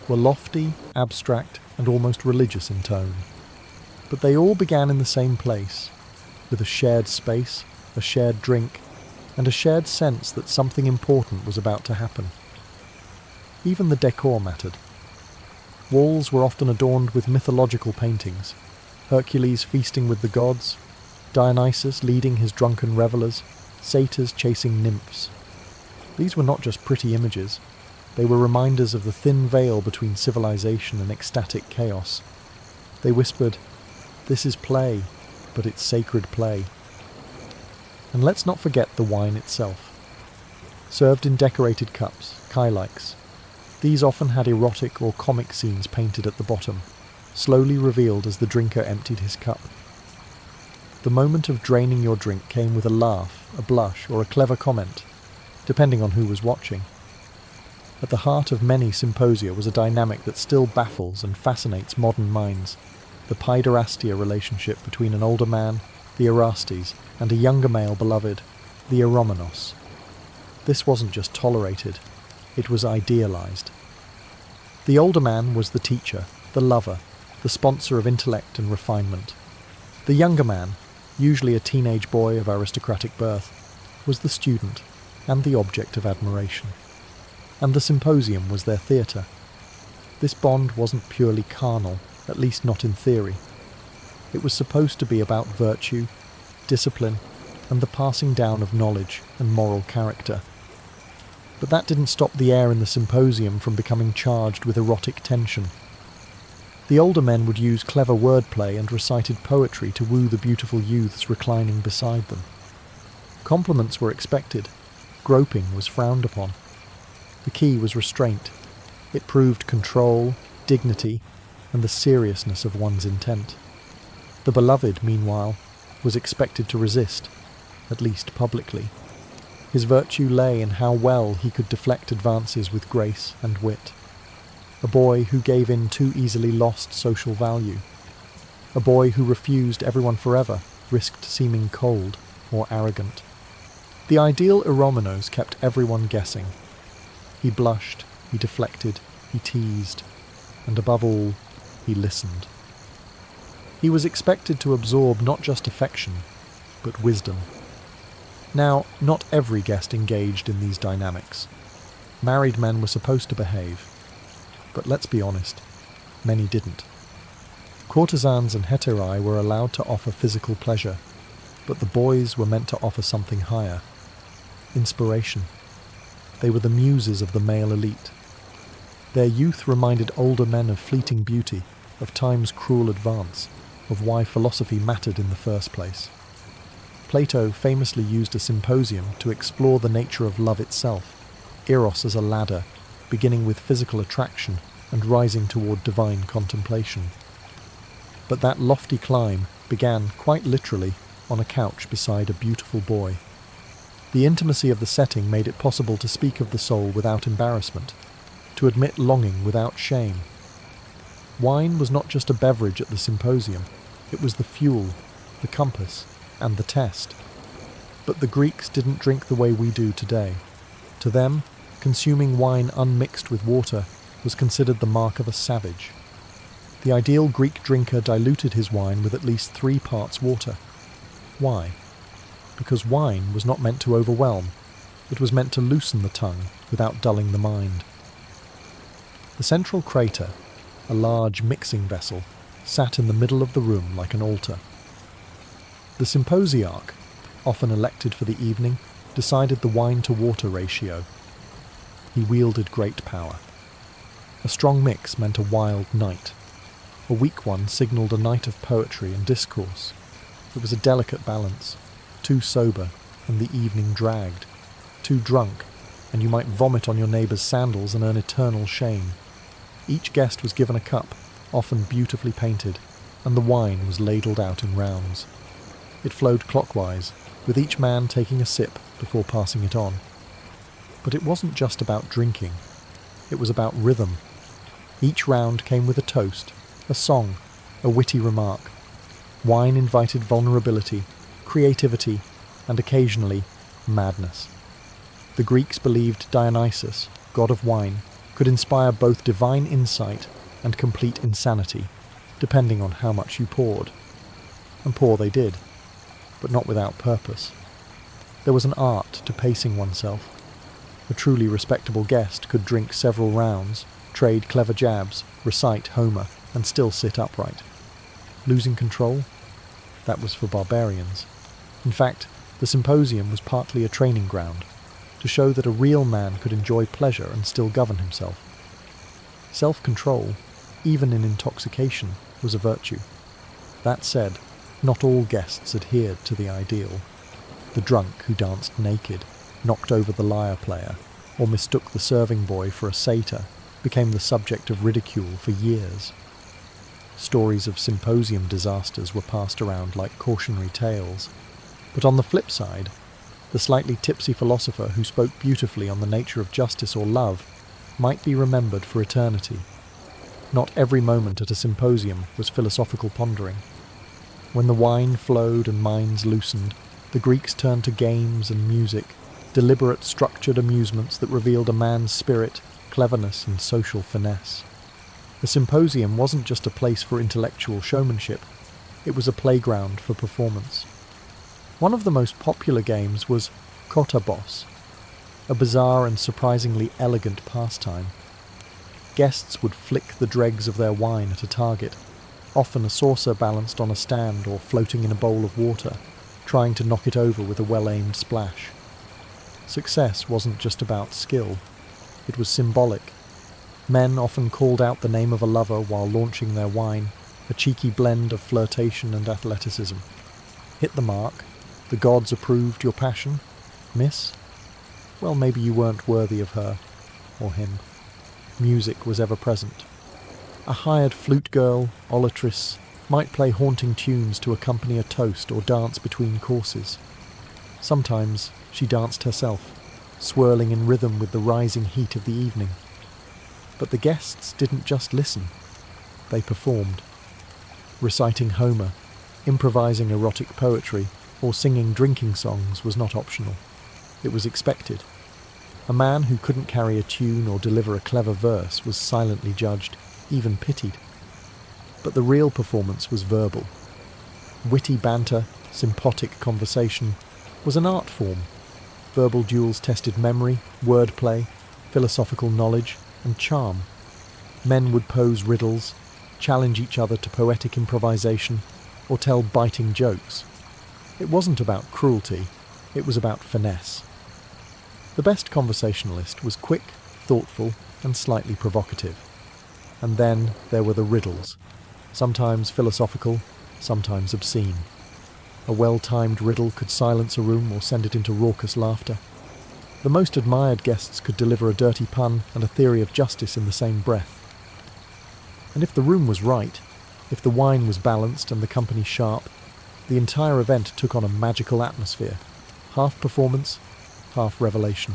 were lofty, abstract, and almost religious in tone. But they all began in the same place, with a shared space, a shared drink, and a shared sense that something important was about to happen. Even the decor mattered. Walls were often adorned with mythological paintings, Hercules feasting with the gods, Dionysus leading his drunken revellers, satyrs chasing nymphs. These were not just pretty images, they were reminders of the thin veil between civilization and ecstatic chaos. They whispered, "This is play, but it's sacred play." And let's not forget the wine itself. Served in decorated cups, kylikes, these often had erotic or comic scenes painted at the bottom, slowly revealed as the drinker emptied his cup. The moment of draining your drink came with a laugh, a blush, or a clever comment, depending on who was watching. At the heart of many symposia was a dynamic that still baffles and fascinates modern minds, the paiderastia relationship between an older man, the Erastes, and a younger male beloved, the Eromenos. This wasn't just tolerated, it was idealized. The older man was the teacher, the lover, the sponsor of intellect and refinement. The younger man, usually a teenage boy of aristocratic birth, was the student and the object of admiration. And the symposium was their theatre. This bond wasn't purely carnal, at least not in theory. It was supposed to be about virtue, discipline, and the passing down of knowledge and moral character. But that didn't stop the air in the symposium from becoming charged with erotic tension. The older men would use clever wordplay and recited poetry to woo the beautiful youths reclining beside them. Compliments were expected. Groping was frowned upon. The key was restraint. It proved control, dignity, and the seriousness of one's intent. The beloved, meanwhile, was expected to resist, at least publicly. His virtue lay in how well he could deflect advances with grace and wit. A boy who gave in too easily lost social value. A boy who refused everyone forever, risked seeming cold or arrogant. The ideal Eromenos kept everyone guessing. He blushed, he deflected, he teased, and above all, he listened. He was expected to absorb not just affection, but wisdom. Now, not every guest engaged in these dynamics. Married men were supposed to behave, but let's be honest, many didn't. Courtesans and heterae were allowed to offer physical pleasure, but the boys were meant to offer something higher. Inspiration. They were the muses of the male elite. Their youth reminded older men of fleeting beauty, of time's cruel advance, of why philosophy mattered in the first place. Plato famously used a symposium to explore the nature of love itself, eros as a ladder, beginning with physical attraction and rising toward divine contemplation. But that lofty climb began, quite literally, on a couch beside a beautiful boy. The intimacy of the setting made it possible to speak of the soul without embarrassment, to admit longing without shame. Wine was not just a beverage at the symposium, it was the fuel, the compass, and the test. But the Greeks didn't drink the way we do today. To them, consuming wine unmixed with water was considered the mark of a savage. The ideal Greek drinker diluted his wine with at least 3 parts water. Why? Because wine was not meant to overwhelm. It was meant to loosen the tongue without dulling the mind. The central crater, a large mixing vessel, sat in the middle of the room like an altar. The symposiarch, often elected for the evening, decided the wine-to-water ratio. He wielded great power. A strong mix meant a wild night. A weak one signalled a night of poetry and discourse. It was a delicate balance. Too sober, and the evening dragged. Too drunk, and you might vomit on your neighbour's sandals and earn eternal shame. Each guest was given a cup, often beautifully painted, and the wine was ladled out in rounds. It flowed clockwise, with each man taking a sip before passing it on. But it wasn't just about drinking. It was about rhythm. Each round came with a toast, a song, a witty remark. Wine invited vulnerability, creativity, and occasionally madness. The Greeks believed Dionysus, god of wine, could inspire both divine insight and complete insanity, depending on how much you poured. And pour they did, but not without purpose. There was an art to pacing oneself. A truly respectable guest could drink several rounds, trade clever jabs, recite Homer, and still sit upright. Losing control? That was for barbarians. In fact, the symposium was partly a training ground, to show that a real man could enjoy pleasure and still govern himself. Self-control, even in intoxication, was a virtue. That said, not all guests adhered to the ideal. The drunk who danced naked, knocked over the lyre player, or mistook the serving boy for a satyr became the subject of ridicule for years. Stories of symposium disasters were passed around like cautionary tales. But on the flip side, the slightly tipsy philosopher who spoke beautifully on the nature of justice or love might be remembered for eternity. Not every moment at a symposium was philosophical pondering. When the wine flowed and minds loosened, the Greeks turned to games and music, deliberate, structured amusements that revealed a man's spirit, cleverness, and social finesse. The symposium wasn't just a place for intellectual showmanship, it was a playground for performance. One of the most popular games was Kotabos, a bizarre and surprisingly elegant pastime. Guests would flick the dregs of their wine at a target, often a saucer balanced on a stand or floating in a bowl of water, trying to knock it over with a well-aimed splash. Success wasn't just about skill, it was symbolic. Men often called out the name of a lover while launching their wine, a cheeky blend of flirtation and athleticism. Hit the mark? The gods approved your passion? Miss? Well, maybe you weren't worthy of her, or him. Music was ever present. A hired flute girl, olatrice, might play haunting tunes to accompany a toast or dance between courses. Sometimes she danced herself, swirling in rhythm with the rising heat of the evening. But the guests didn't just listen, they performed. Reciting Homer, improvising erotic poetry, or singing drinking songs was not optional. It was expected. A man who couldn't carry a tune or deliver a clever verse was silently judged, even pitied. But the real performance was verbal. Witty banter, sympathetic conversation was an art form. Verbal duels tested memory, wordplay, philosophical knowledge, and charm. Men would pose riddles, challenge each other to poetic improvisation, or tell biting jokes. It wasn't about cruelty, it was about finesse. The best conversationalist was quick, thoughtful, and slightly provocative. And then there were the riddles, sometimes philosophical, sometimes obscene. A well-timed riddle could silence a room or send it into raucous laughter. The most admired guests could deliver a dirty pun and a theory of justice in the same breath. And if the room was right, if the wine was balanced and the company sharp, the entire event took on a magical atmosphere, half performance, half revelation.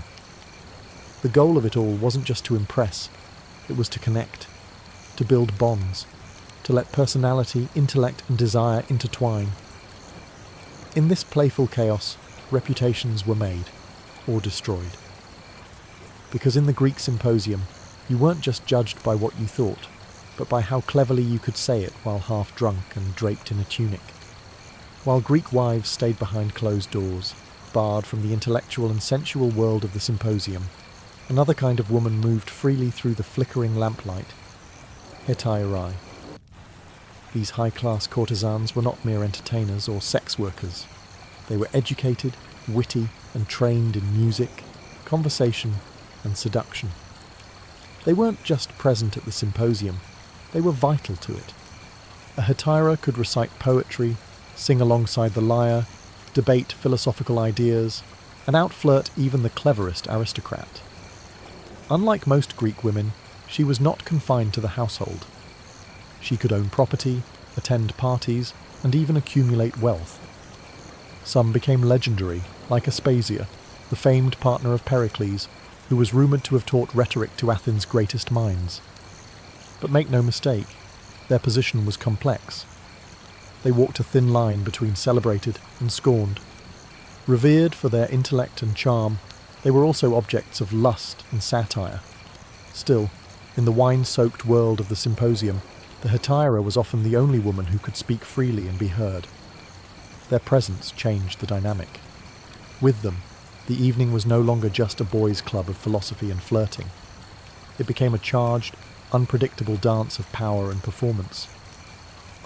The goal of it all wasn't just to impress, it was to connect, to build bonds, to let personality, intellect, and desire intertwine. In this playful chaos, reputations were made, or destroyed. Because in the Greek symposium, you weren't just judged by what you thought, but by how cleverly you could say it while half drunk and draped in a tunic. While Greek wives stayed behind closed doors, barred from the intellectual and sensual world of the symposium, another kind of woman moved freely through the flickering lamplight. Hetairai. These high-class courtesans were not mere entertainers or sex workers. They were educated, witty, and trained in music, conversation, and seduction. They weren't just present at the symposium, they were vital to it. A hetaira could recite poetry, sing alongside the lyre, debate philosophical ideas, and outflirt even the cleverest aristocrat. Unlike most Greek women, she was not confined to the household. She could own property, attend parties, and even accumulate wealth. Some became legendary, like Aspasia, the famed partner of Pericles, who was rumoured to have taught rhetoric to Athens' greatest minds. But make no mistake, their position was complex. They walked a thin line between celebrated and scorned. Revered for their intellect and charm, They were also objects of lust and satire. Still, in the wine-soaked world of the symposium, the hetaira was often the only woman who could speak freely and be heard. Their presence changed the dynamic. With them, the evening was no longer just a boys' club of philosophy and flirting. It became a charged, unpredictable dance of power and performance.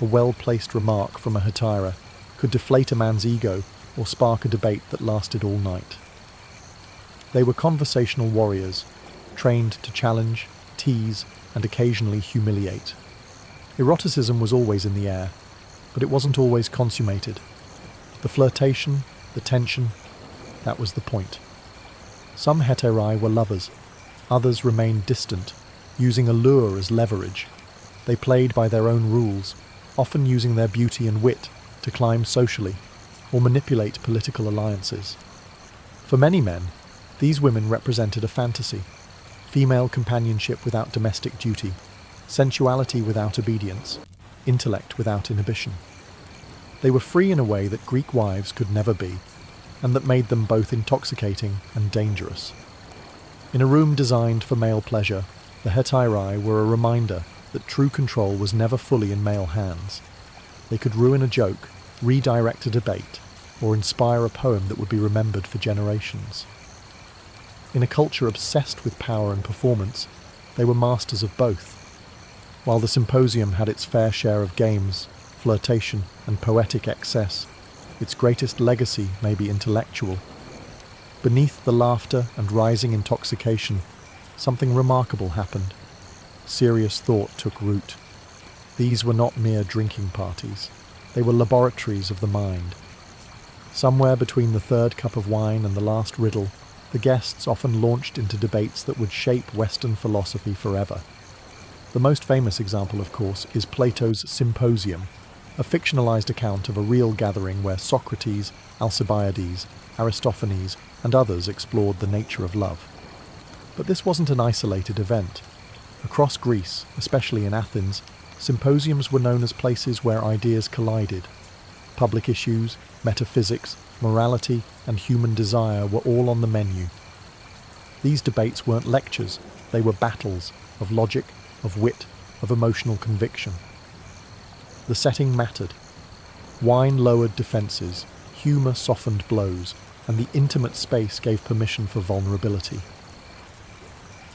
A well-placed remark from a hetaira could deflate a man's ego or spark a debate that lasted all night. They were conversational warriors, trained to challenge, tease, and occasionally humiliate. Eroticism was always in the air, but it wasn't always consummated. The flirtation, the tension, that was the point. Some heterae were lovers, others remained distant, using allure as leverage. They played by their own rules, often using their beauty and wit to climb socially or manipulate political alliances. For many men, these women represented a fantasy: female companionship without domestic duty, sensuality without obedience, intellect without inhibition. They were free in a way that Greek wives could never be, and that made them both intoxicating and dangerous. In a room designed for male pleasure, the heterae were a reminder that true control was never fully in male hands. They could ruin a joke, redirect a debate, or inspire a poem that would be remembered for generations. In a culture obsessed with power and performance, they were masters of both. While the symposium had its fair share of games, flirtation, and poetic excess, its greatest legacy may be intellectual. Beneath the laughter and rising intoxication, something remarkable happened. Serious thought took root. These were not mere drinking parties. They were laboratories of the mind. Somewhere between the third cup of wine and the last riddle, the guests often launched into debates that would shape Western philosophy forever. The most famous example, of course, is Plato's Symposium, a fictionalized account of a real gathering where Socrates, Alcibiades, Aristophanes, and others explored the nature of love. But this wasn't an isolated event. Across Greece, especially in Athens, symposiums were known as places where ideas collided. Public issues, metaphysics, morality, and human desire were all on the menu. These debates weren't lectures, they were battles of logic, of wit, of emotional conviction. The setting mattered. Wine lowered defences, humour softened blows, and the intimate space gave permission for vulnerability.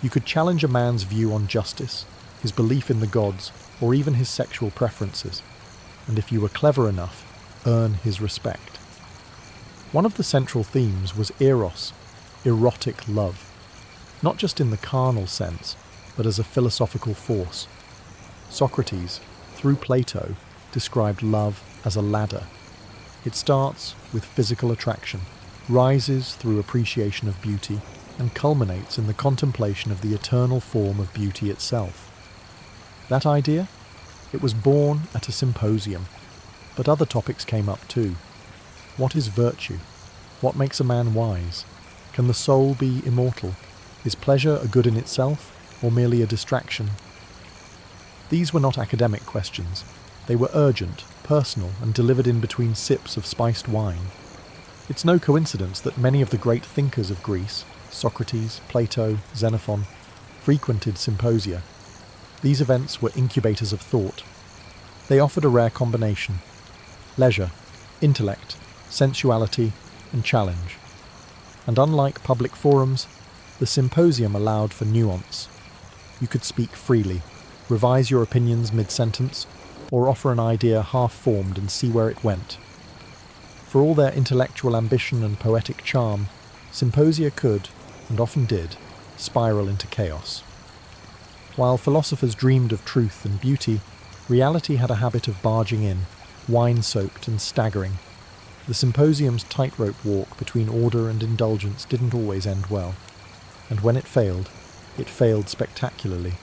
You could challenge a man's view on justice, his belief in the gods, or even his sexual preferences, and if you were clever enough, earn his respect. One of the central themes was eros, erotic love, not just in the carnal sense, but as a philosophical force. Socrates, through Plato, described love as a ladder. It starts with physical attraction, rises through appreciation of beauty, and culminates in the contemplation of the eternal form of beauty itself. That idea? It was born at a symposium, but other topics came up too. What is virtue? What makes a man wise? Can the soul be immortal? Is pleasure a good in itself, or merely a distraction? These were not academic questions. They were urgent, personal, and delivered in between sips of spiced wine. It's no coincidence that many of the great thinkers of Greece, Socrates, Plato, Xenophon, frequented symposia. These events were incubators of thought. They offered a rare combination: leisure, intellect, sensuality, and challenge. And unlike public forums, the symposium allowed for nuance. You could speak freely, revise your opinions mid-sentence, or offer an idea half-formed and see where it went. For all their intellectual ambition and poetic charm, symposia could, and often did, spiral into chaos. While philosophers dreamed of truth and beauty, reality had a habit of barging in, wine-soaked and staggering. The symposium's tightrope walk between order and indulgence didn't always end well, and when it failed spectacularly.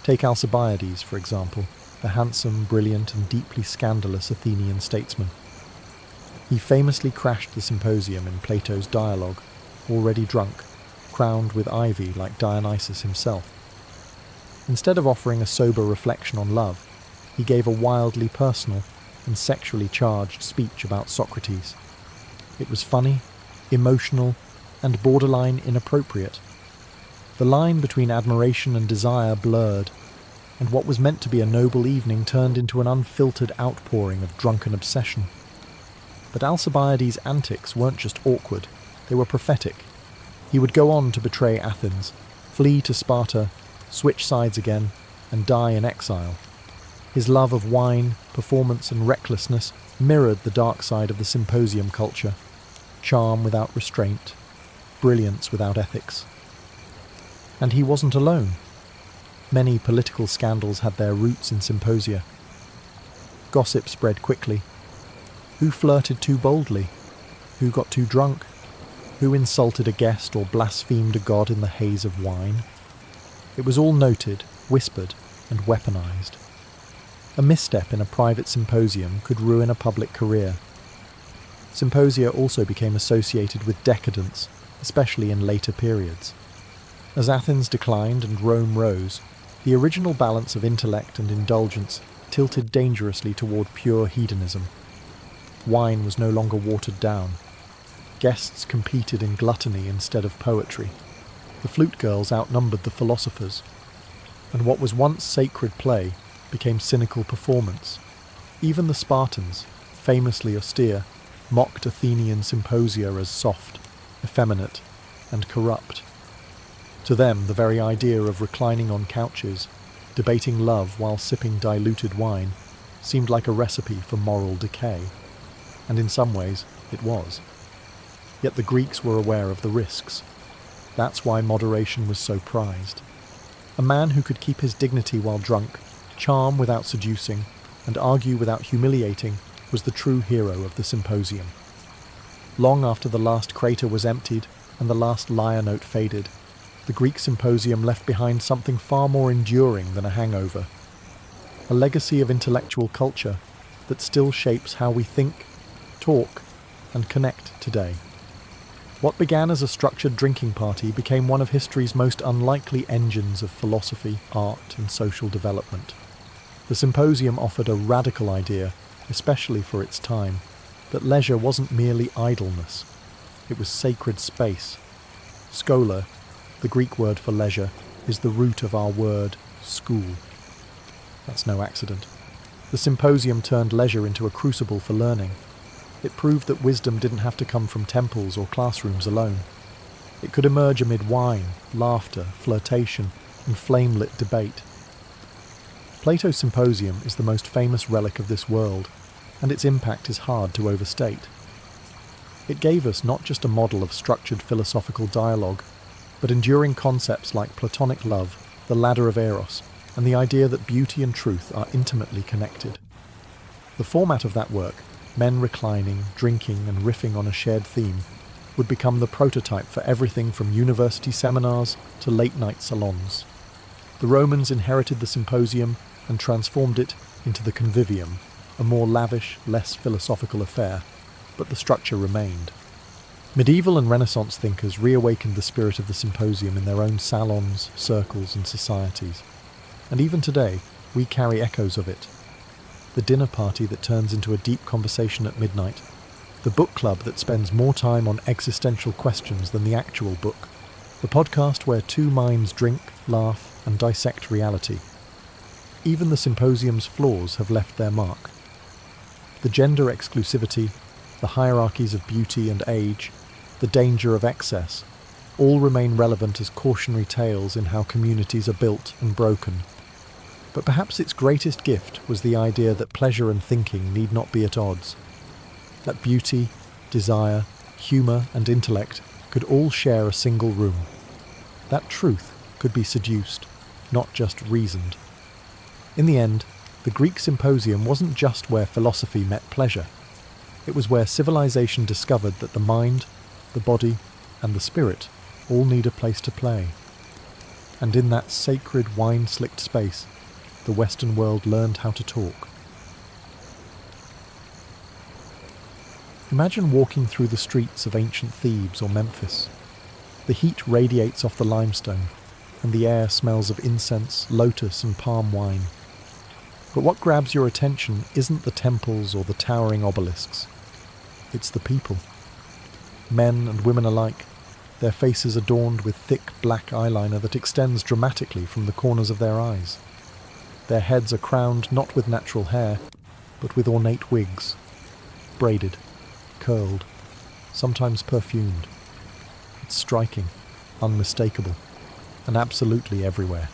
Take Alcibiades, for example, the handsome, brilliant, and deeply scandalous Athenian statesman. He famously crashed the symposium in Plato's dialogue, already drunk, crowned with ivy like Dionysus himself. Instead of offering a sober reflection on love, he gave a wildly personal and sexually charged speech about Socrates. It was funny, emotional, and borderline inappropriate. The line between admiration and desire blurred, and what was meant to be a noble evening turned into an unfiltered outpouring of drunken obsession. But Alcibiades' antics weren't just awkward, they were prophetic. He would go on to betray Athens, flee to Sparta, switch sides again, and die in exile. His love of wine, performance, and recklessness mirrored the dark side of the symposium culture: charm without restraint, brilliance without ethics. And he wasn't alone. Many political scandals had their roots in symposia. Gossip spread quickly. Who flirted too boldly? Who got too drunk? Who insulted a guest or blasphemed a god in the haze of wine? It was all noted, whispered, and weaponized. A misstep in a private symposium could ruin a public career. Symposia also became associated with decadence, especially in later periods. As Athens declined and Rome rose, the original balance of intellect and indulgence tilted dangerously toward pure hedonism. Wine was no longer watered down. Guests competed in gluttony instead of poetry. The flute girls outnumbered the philosophers. And what was once sacred play became cynical performance. Even the Spartans, famously austere, mocked Athenian symposia as soft, effeminate, and corrupt. To them, the very idea of reclining on couches, debating love while sipping diluted wine, seemed like a recipe for moral decay. And in some ways, it was. Yet the Greeks were aware of the risks. That's why moderation was so prized. A man who could keep his dignity while drunk, charm without seducing, and argue without humiliating was the true hero of the symposium. Long after the last crater was emptied and the last lyre note faded, the Greek symposium left behind something far more enduring than a hangover. A legacy of intellectual culture that still shapes how we think, talk, and connect today. What began as a structured drinking party became one of history's most unlikely engines of philosophy, art, and social development. The symposium offered a radical idea, especially for its time, that leisure wasn't merely idleness. It was sacred space. Schola, the Greek word for leisure, is the root of our word school. That's no accident. The symposium turned leisure into a crucible for learning. It proved that wisdom didn't have to come from temples or classrooms alone. It could emerge amid wine, laughter, flirtation, and flame-lit debate. Plato's Symposium is the most famous relic of this world, and its impact is hard to overstate. It gave us not just a model of structured philosophical dialogue, but enduring concepts like Platonic love, the ladder of Eros, and the idea that beauty and truth are intimately connected. The format of that work, men reclining, drinking, and riffing on a shared theme, would become the prototype for everything from university seminars to late-night salons. The Romans inherited the symposium and transformed it into the convivium, a more lavish, less philosophical affair, but the structure remained. Medieval and Renaissance thinkers reawakened the spirit of the symposium in their own salons, circles, and societies. And even today, we carry echoes of it. The dinner party that turns into a deep conversation at midnight, the book club that spends more time on existential questions than the actual book, the podcast where two minds drink, laugh, and dissect reality. Even the symposium's flaws have left their mark. The gender exclusivity, the hierarchies of beauty and age, the danger of excess, all remain relevant as cautionary tales in how communities are built and broken. But perhaps its greatest gift was the idea that pleasure and thinking need not be at odds. That beauty, desire, humour, and intellect could all share a single room. That truth could be seduced, not just reasoned. In the end, the Greek symposium wasn't just where philosophy met pleasure. It was where civilization discovered that the mind, the body, and the spirit all need a place to play. And in that sacred wine-slicked space, the Western world learned how to talk. Imagine walking through the streets of ancient Thebes or Memphis. The heat radiates off the limestone, and the air smells of incense, lotus, and palm wine. But what grabs your attention isn't the temples or the towering obelisks. It's the people. Men and women alike, their faces adorned with thick black eyeliner that extends dramatically from the corners of their eyes. Their heads are crowned not with natural hair, but with ornate wigs, braided, curled, sometimes perfumed. It's striking, unmistakable, and absolutely everywhere.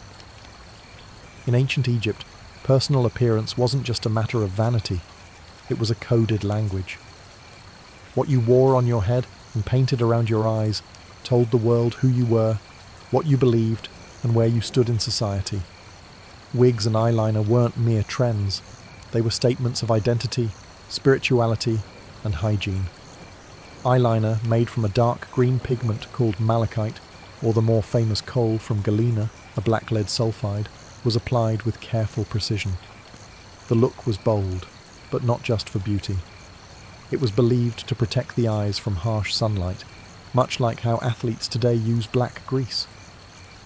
In ancient Egypt, personal appearance wasn't just a matter of vanity, it was a coded language. What you wore on your head and painted around your eyes told the world who you were, what you believed, and where you stood in society. Wigs and eyeliner weren't mere trends, they were statements of identity, spirituality, and hygiene. Eyeliner, made from a dark green pigment called malachite, or the more famous coal from galena, a black lead sulfide, was applied with careful precision. The look was bold, but not just for beauty. It was believed to protect the eyes from harsh sunlight, much like how athletes today use black grease.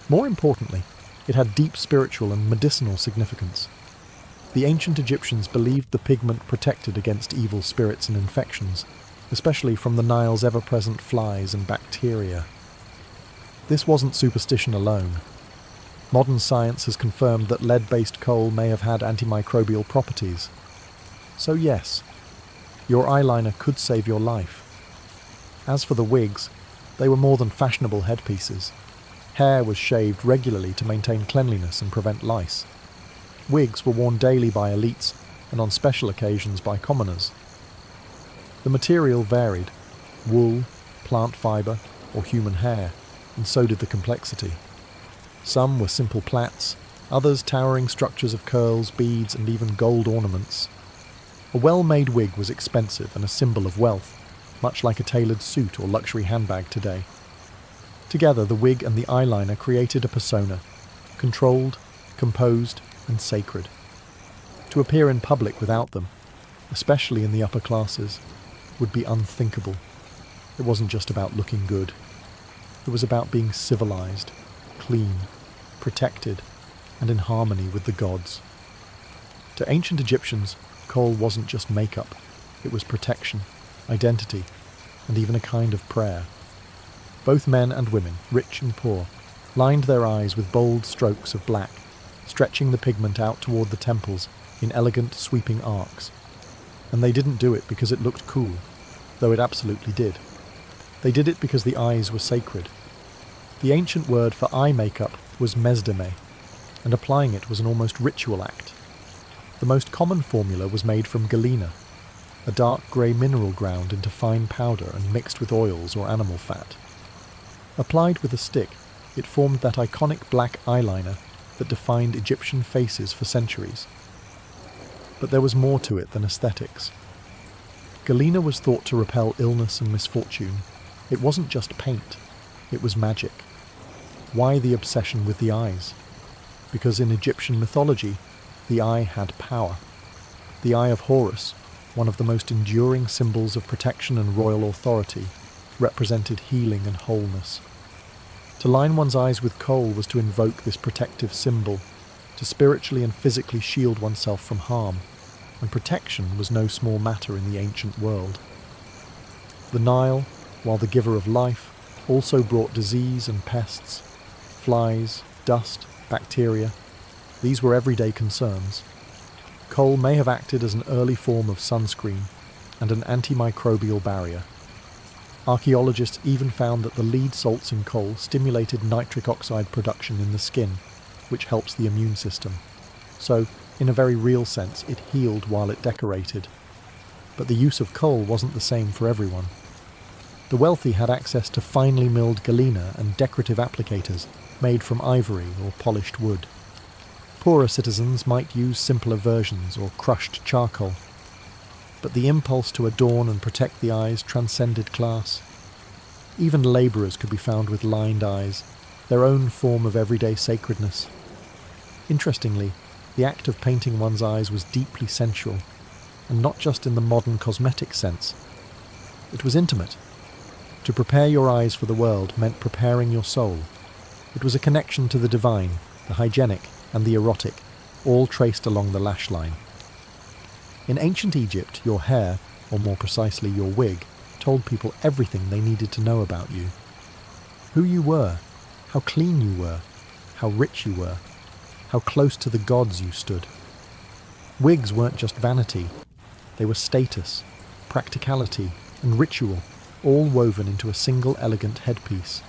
More importantly, it had deep spiritual and medicinal significance. The ancient Egyptians believed the pigment protected against evil spirits and infections, especially from the Nile's ever-present flies and bacteria. This wasn't superstition alone. Modern science has confirmed that lead-based coal may have had antimicrobial properties. So yes, your eyeliner could save your life. As for the wigs, they were more than fashionable headpieces. Hair was shaved regularly to maintain cleanliness and prevent lice. Wigs were worn daily by elites and on special occasions by commoners. The material varied: wool, plant fibre, or human hair, and so did the complexity. Some were simple plaits, others towering structures of curls, beads, and even gold ornaments. A well-made wig was expensive and a symbol of wealth, much like a tailored suit or luxury handbag today. Together, the wig and the eyeliner created a persona, controlled, composed, and sacred. To appear in public without them, especially in the upper classes, would be unthinkable. It wasn't just about looking good. It was about being civilized, clean, protected, and in harmony with the gods. To ancient Egyptians, kohl wasn't just makeup. It was protection, identity, and even a kind of prayer. Both men and women, rich and poor, lined their eyes with bold strokes of black, stretching the pigment out toward the temples in elegant, sweeping arcs. And they didn't do it because it looked cool, though it absolutely did. They did it because the eyes were sacred. The ancient word for eye makeup was mesdeme, and applying it was an almost ritual act. The most common formula was made from galena, a dark grey mineral ground into fine powder and mixed with oils or animal fat. Applied with a stick, it formed that iconic black eyeliner that defined Egyptian faces for centuries. But there was more to it than aesthetics. Galena was thought to repel illness and misfortune. It wasn't just paint, it was magic. Why the obsession with the eyes? Because in Egyptian mythology, the eye had power. The eye of Horus, one of the most enduring symbols of protection and royal authority, represented healing and wholeness. To line one's eyes with kohl was to invoke this protective symbol, to spiritually and physically shield oneself from harm, and protection was no small matter in the ancient world. The Nile, while the giver of life, also brought disease and pests, flies, dust, bacteria. These were everyday concerns. Kohl may have acted as an early form of sunscreen and an antimicrobial barrier. Archaeologists even found that the lead salts in kohl stimulated nitric oxide production in the skin, which helps the immune system. So, in a very real sense, it healed while it decorated. But the use of kohl wasn't the same for everyone. The wealthy had access to finely milled galena and decorative applicators made from ivory or polished wood. Poorer citizens might use simpler versions or crushed charcoal. But the impulse to adorn and protect the eyes transcended class. Even labourers could be found with lined eyes, their own form of everyday sacredness. Interestingly, the act of painting one's eyes was deeply sensual, and not just in the modern cosmetic sense. It was intimate. To prepare your eyes for the world meant preparing your soul. It was a connection to the divine, the hygienic, and the erotic, all traced along the lash line. In ancient Egypt, your hair, or more precisely your wig, told people everything they needed to know about you. who you were, how clean you were, how rich you were, how close to the gods you stood. Wigs weren't just vanity, they were status, practicality, and ritual, all woven into a single elegant headpiece.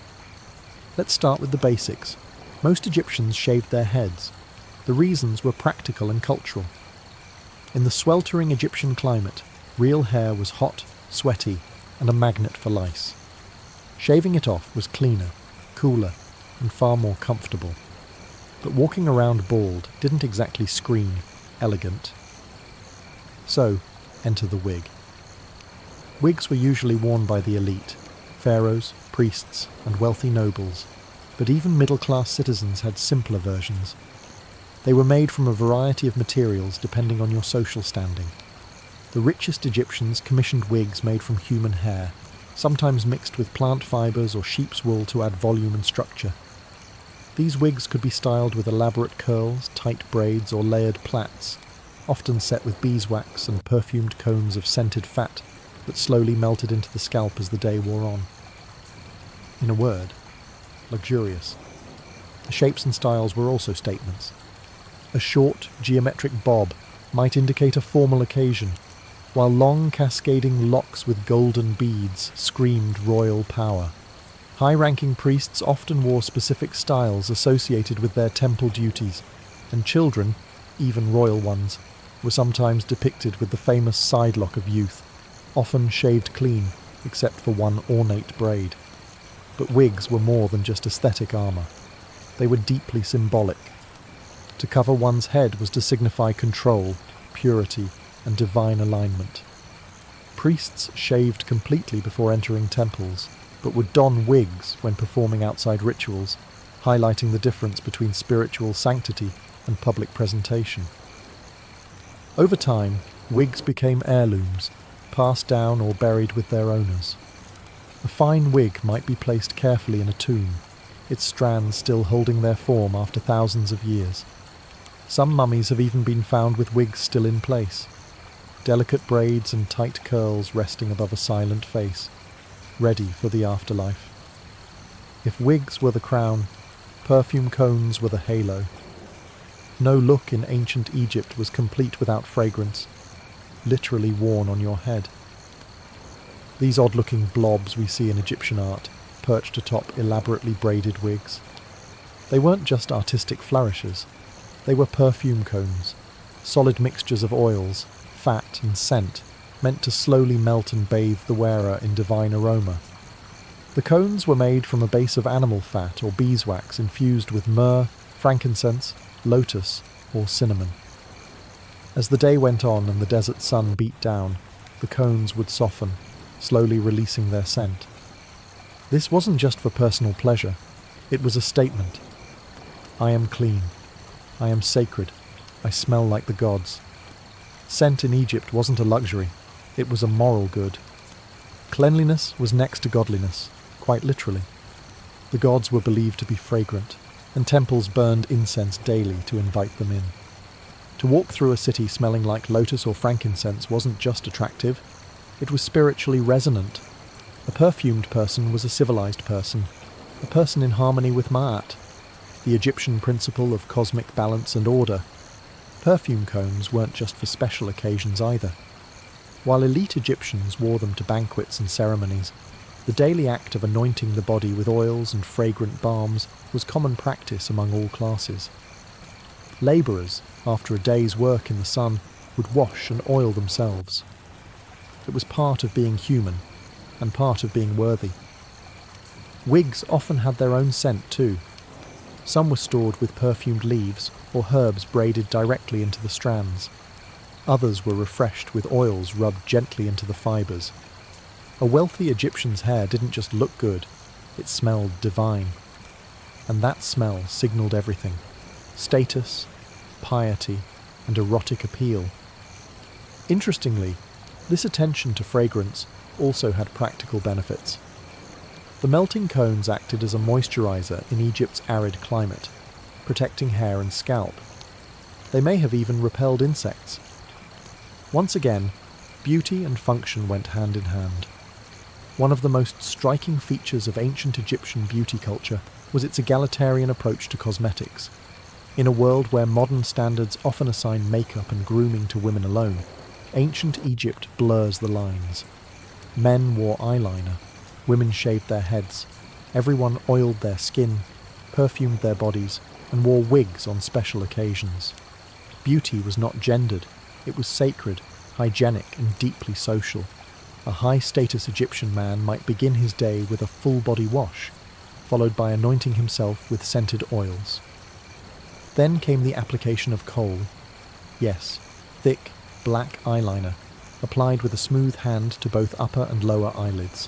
Let's start with the basics. Most Egyptians shaved their heads. The reasons were practical and cultural. In the sweltering Egyptian climate, real hair was hot, sweaty, and a magnet for lice. Shaving it off was cleaner, cooler, and far more comfortable. But walking around bald didn't exactly scream elegant. So, enter the wig. Wigs were usually worn by the elite, pharaohs, priests, and wealthy nobles, but even middle-class citizens had simpler versions. They were made from a variety of materials depending on your social standing. The richest Egyptians commissioned wigs made from human hair, sometimes mixed with plant fibres or sheep's wool to add volume and structure. These wigs could be styled with elaborate curls, tight braids, or layered plaits, often set with beeswax and perfumed cones of scented fat that slowly melted into the scalp as the day wore on. In a word, luxurious. The shapes and styles were also statements. A short, geometric bob might indicate a formal occasion, while long cascading locks with golden beads screamed royal power. High-ranking priests often wore specific styles associated with their temple duties, and children, even royal ones, were sometimes depicted with the famous side lock of youth, often shaved clean, except for one ornate braid. But wigs were more than just aesthetic armour. They were deeply symbolic. To cover one's head was to signify control, purity, and divine alignment. Priests shaved completely before entering temples, but would don wigs when performing outside rituals, highlighting the difference between spiritual sanctity and public presentation. Over time, wigs became heirlooms, passed down or buried with their owners. A fine wig might be placed carefully in a tomb, its strands still holding their form after thousands of years. Some mummies have even been found with wigs still in place, delicate braids and tight curls resting above a silent face, ready for the afterlife. If wigs were the crown, perfume cones were the halo. No look in ancient Egypt was complete without fragrance, literally worn on your head. These odd-looking blobs we see in Egyptian art, perched atop elaborately braided wigs. They weren't just artistic flourishes, they were perfume cones, solid mixtures of oils, fat and scent, meant to slowly melt and bathe the wearer in divine aroma. The cones were made from a base of animal fat or beeswax infused with myrrh, frankincense, lotus, or cinnamon. As the day went on and the desert sun beat down, the cones would soften, slowly releasing their scent. This wasn't just for personal pleasure, it was a statement. I am clean. I am sacred. I smell like the gods. Scent in Egypt wasn't a luxury, it was a moral good. Cleanliness was next to godliness, quite literally. The gods were believed to be fragrant, and temples burned incense daily to invite them in. To walk through a city smelling like lotus or frankincense wasn't just attractive, it was spiritually resonant. A perfumed person was a civilized person, a person in harmony with Ma'at, the Egyptian principle of cosmic balance and order. Perfume cones weren't just for special occasions either. While elite Egyptians wore them to banquets and ceremonies, the daily act of anointing the body with oils and fragrant balms was common practice among all classes. Labourers, after a day's work in the sun, would wash and oil themselves. It was part of being human, and part of being worthy. Wigs often had their own scent too. Some were stored with perfumed leaves or herbs braided directly into the strands. Others were refreshed with oils rubbed gently into the fibres. A wealthy Egyptian's hair didn't just look good, it smelled divine. And that smell signalled everything: status, piety, and erotic appeal. Interestingly, this attention to fragrance also had practical benefits. The melting cones acted as a moisturiser in Egypt's arid climate, protecting hair and scalp. They may have even repelled insects. Once again, beauty and function went hand in hand. One of the most striking features of ancient Egyptian beauty culture was its egalitarian approach to cosmetics. In a world where modern standards often assign makeup and grooming to women alone, ancient Egypt blurs the lines. Men wore eyeliner, women shaved their heads, everyone oiled their skin, perfumed their bodies, and wore wigs on special occasions. Beauty was not gendered, it was sacred, hygienic, and deeply social. A high-status Egyptian man might begin his day with a full-body wash, followed by anointing himself with scented oils. Then came the application of kohl. Yes, thick, black eyeliner, applied with a smooth hand to both upper and lower eyelids.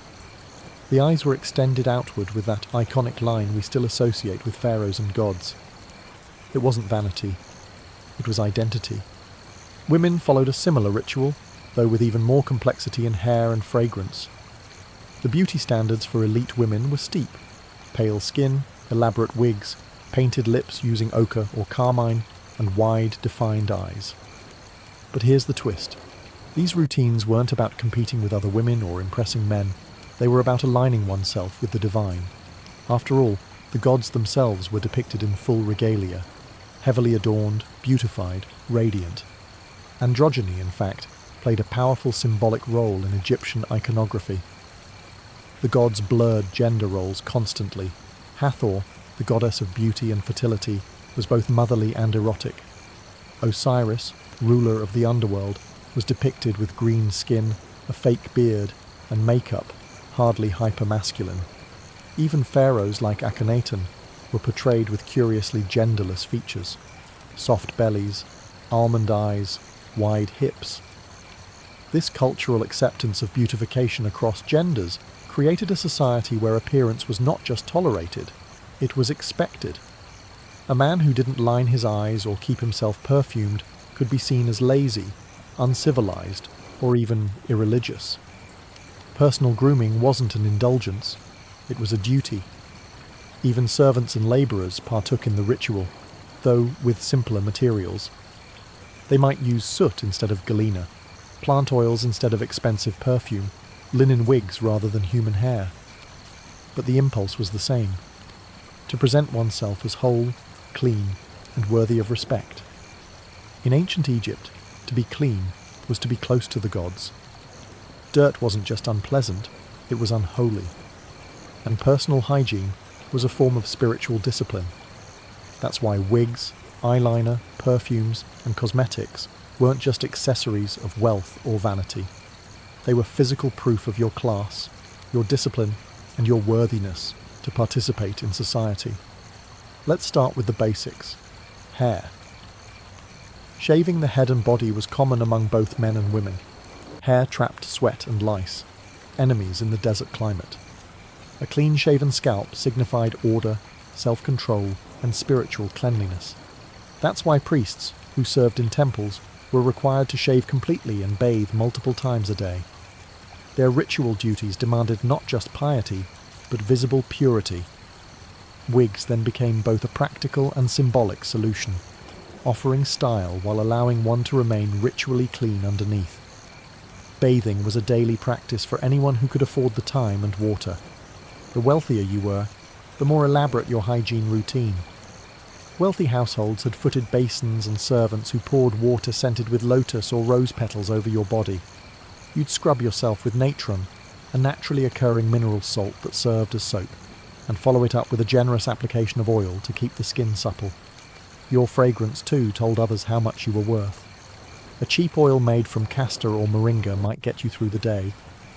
The eyes were extended outward with that iconic line we still associate with pharaohs and gods. It wasn't vanity, it was identity. Women followed a similar ritual, though with even more complexity in hair and fragrance. The beauty standards for elite women were steep: pale skin, elaborate wigs, painted lips using ochre or carmine, and wide, defined eyes. But here's the twist. These routines weren't about competing with other women or impressing men. They were about aligning oneself with the divine. After all, the gods themselves were depicted in full regalia, heavily adorned, beautified, radiant. Androgyny, in fact, played a powerful symbolic role in Egyptian iconography. The gods blurred gender roles constantly. Hathor, the goddess of beauty and fertility, was both motherly and erotic. Osiris, ruler of the underworld, was depicted with green skin, a fake beard, and makeup, hardly hypermasculine. Even pharaohs like Akhenaten were portrayed with curiously genderless features: soft bellies, almond eyes, wide hips. This cultural acceptance of beautification across genders created a society where appearance was not just tolerated, it was expected. A man who didn't line his eyes or keep himself perfumed could be seen as lazy, uncivilized, or even irreligious. Personal grooming wasn't an indulgence, it was a duty. Even servants and labourers partook in the ritual, though with simpler materials. They might use soot instead of galena, plant oils instead of expensive perfume, linen wigs rather than human hair. But the impulse was the same: to present oneself as whole, clean, and worthy of respect. In ancient Egypt, to be clean was to be close to the gods. Dirt wasn't just unpleasant, it was unholy. And personal hygiene was a form of spiritual discipline. That's why wigs, eyeliner, perfumes, and cosmetics weren't just accessories of wealth or vanity. They were physical proof of your class, your discipline, and your worthiness to participate in society. Let's start with the basics. Hair. Shaving the head and body was common among both men and women. Hair trapped sweat and lice, enemies in the desert climate. A clean-shaven scalp signified order, self-control, and spiritual cleanliness. That's why priests, who served in temples, were required to shave completely and bathe multiple times a day. Their ritual duties demanded not just piety, but visible purity. Wigs then became both a practical and symbolic solution, offering style while allowing one to remain ritually clean underneath. Bathing was a daily practice for anyone who could afford the time and water. The wealthier you were, the more elaborate your hygiene routine. Wealthy households had footed basins and servants who poured water scented with lotus or rose petals over your body. You'd scrub yourself with natron, a naturally occurring mineral salt that served as soap, and follow it up with a generous application of oil to keep the skin supple. Your fragrance, too, told others how much you were worth. A cheap oil made from castor or moringa might get you through the day,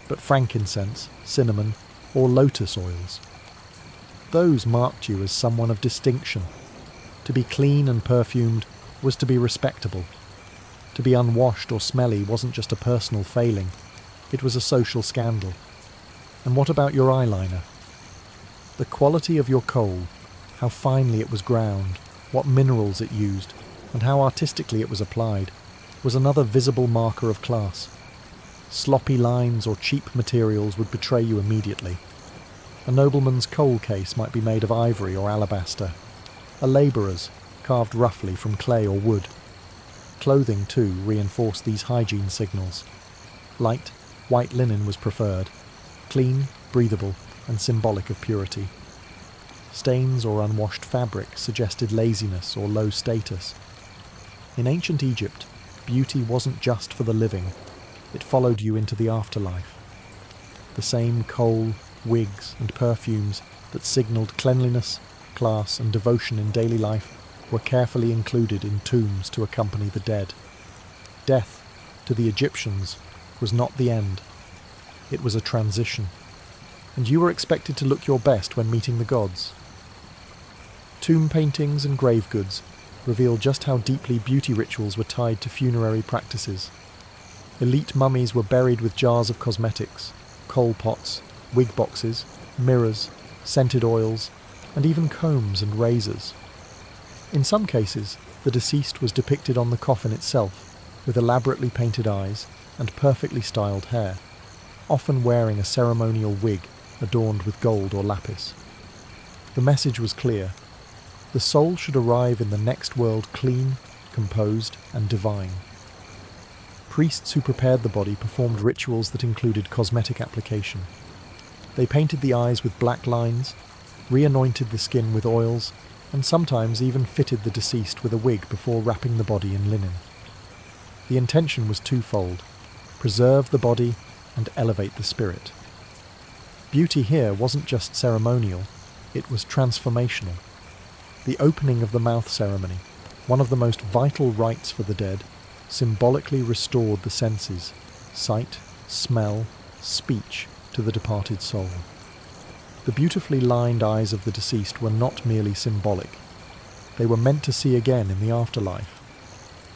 but frankincense, cinnamon, or lotus oils, those marked you as someone of distinction. To be clean and perfumed was to be respectable. To be unwashed or smelly wasn't just a personal failing, it was a social scandal. And what about your eyeliner? The quality of your kohl, how finely it was ground, what minerals it used, and how artistically it was applied, was another visible marker of class. Sloppy lines or cheap materials would betray you immediately. A nobleman's kohl case might be made of ivory or alabaster. A labourer's, carved roughly from clay or wood. Clothing, too, reinforced these hygiene signals. Light, white linen was preferred. clean, breathable, and symbolic of purity. Stains or unwashed fabric suggested laziness or low status. In ancient Egypt, beauty wasn't just for the living, it followed you into the afterlife. The same kohl, wigs, and perfumes that signalled cleanliness, class, and devotion in daily life were carefully included in tombs to accompany the dead. Death, to the Egyptians, was not the end. It was a transition, and you were expected to look your best when meeting the gods. Tomb paintings and grave goods reveal just how deeply beauty rituals were tied to funerary practices. Elite mummies were buried with jars of cosmetics, coal pots, wig boxes, mirrors, scented oils, and even combs and razors. In some cases, the deceased was depicted on the coffin itself, with elaborately painted eyes and perfectly styled hair, often wearing a ceremonial wig adorned with gold or lapis. The message was clear. The soul should arrive in the next world clean, composed, and divine. Priests who prepared the body performed rituals that included cosmetic application. They painted the eyes with black lines, re-anointed the skin with oils, and sometimes even fitted the deceased with a wig before wrapping the body in linen. The intention was twofold: preserve the body and elevate the spirit. Beauty here wasn't just ceremonial, it was transformational. The opening of the mouth ceremony, one of the most vital rites for the dead, symbolically restored the senses, sight, smell, speech, to the departed soul. The beautifully lined eyes of the deceased were not merely symbolic. They were meant to see again in the afterlife.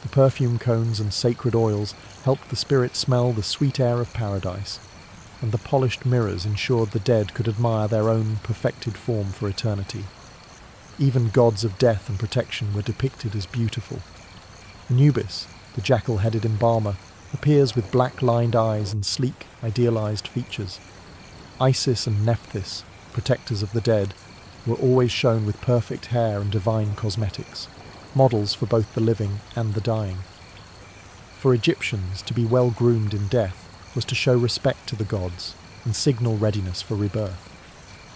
The perfume cones and sacred oils helped the spirit smell the sweet air of paradise, and the polished mirrors ensured the dead could admire their own perfected form for eternity. Even gods of death and protection were depicted as beautiful. Anubis, the jackal-headed embalmer, appears with black-lined eyes and sleek, idealized features. Isis and Nephthys, protectors of the dead, were always shown with perfect hair and divine cosmetics, models for both the living and the dying. For Egyptians, to be well-groomed in death was to show respect to the gods and signal readiness for rebirth.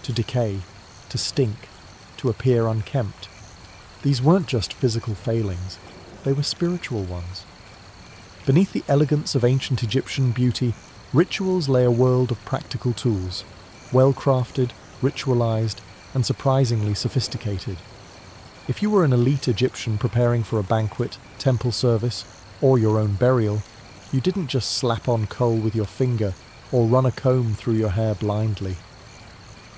To decay, to stink, to appear unkempt. These weren't just physical failings, they were spiritual ones. Beneath the elegance of ancient Egyptian beauty, rituals lay a world of practical tools, well-crafted, ritualized, and surprisingly sophisticated. If you were an elite Egyptian preparing for a banquet, temple service, or your own burial, you didn't just slap on coal with your finger or run a comb through your hair blindly.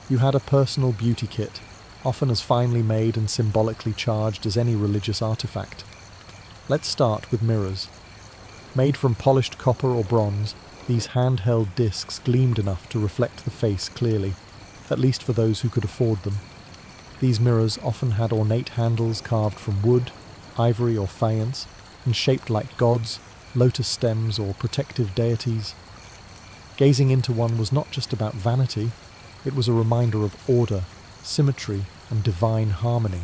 You had a personal beauty kit, often as finely made and symbolically charged as any religious artifact. Let's start with mirrors. Made from polished copper or bronze, these handheld discs gleamed enough to reflect the face clearly, at least for those who could afford them. These mirrors often had ornate handles carved from wood, ivory or faience, and shaped like gods, lotus stems or protective deities. Gazing into one was not just about vanity, it was a reminder of order, symmetry, and divine harmony.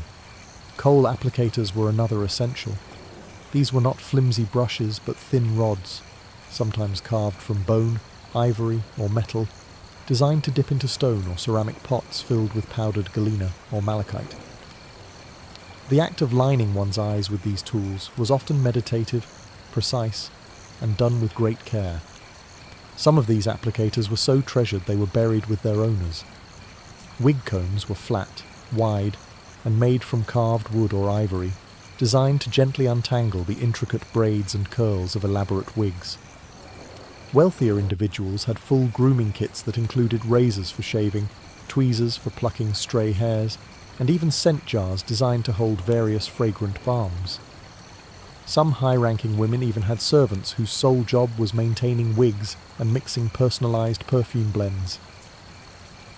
Kohl applicators were another essential. These were not flimsy brushes but thin rods, sometimes carved from bone, ivory, or metal, designed to dip into stone or ceramic pots filled with powdered galena or malachite. The act of lining one's eyes with these tools was often meditative, precise, and done with great care. Some of these applicators were so treasured they were buried with their owners. Wig combs were flat, wide, and made from carved wood or ivory, designed to gently untangle the intricate braids and curls of elaborate wigs. Wealthier individuals had full grooming kits that included razors for shaving, tweezers for plucking stray hairs, and even scent jars designed to hold various fragrant balms. Some high-ranking women even had servants whose sole job was maintaining wigs and mixing personalized perfume blends.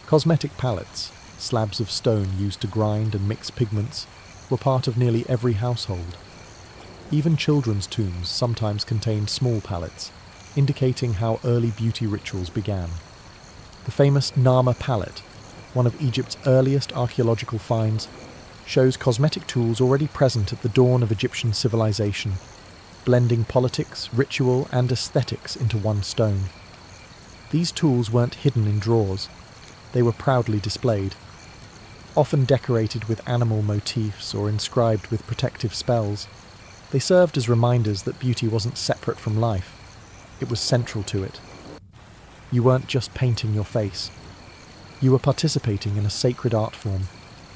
Cosmetic palettes, slabs of stone used to grind and mix pigments, were part of nearly every household. Even children's tombs sometimes contained small palettes, indicating how early beauty rituals began. The famous Nama palette, one of Egypt's earliest archaeological finds, shows cosmetic tools already present at the dawn of Egyptian civilization, blending politics, ritual, and aesthetics into one stone. These tools weren't hidden in drawers. They were proudly displayed, often decorated with animal motifs or inscribed with protective spells. They served as reminders that beauty wasn't separate from life. It was central to it. You weren't just painting your face. You were participating in a sacred art form,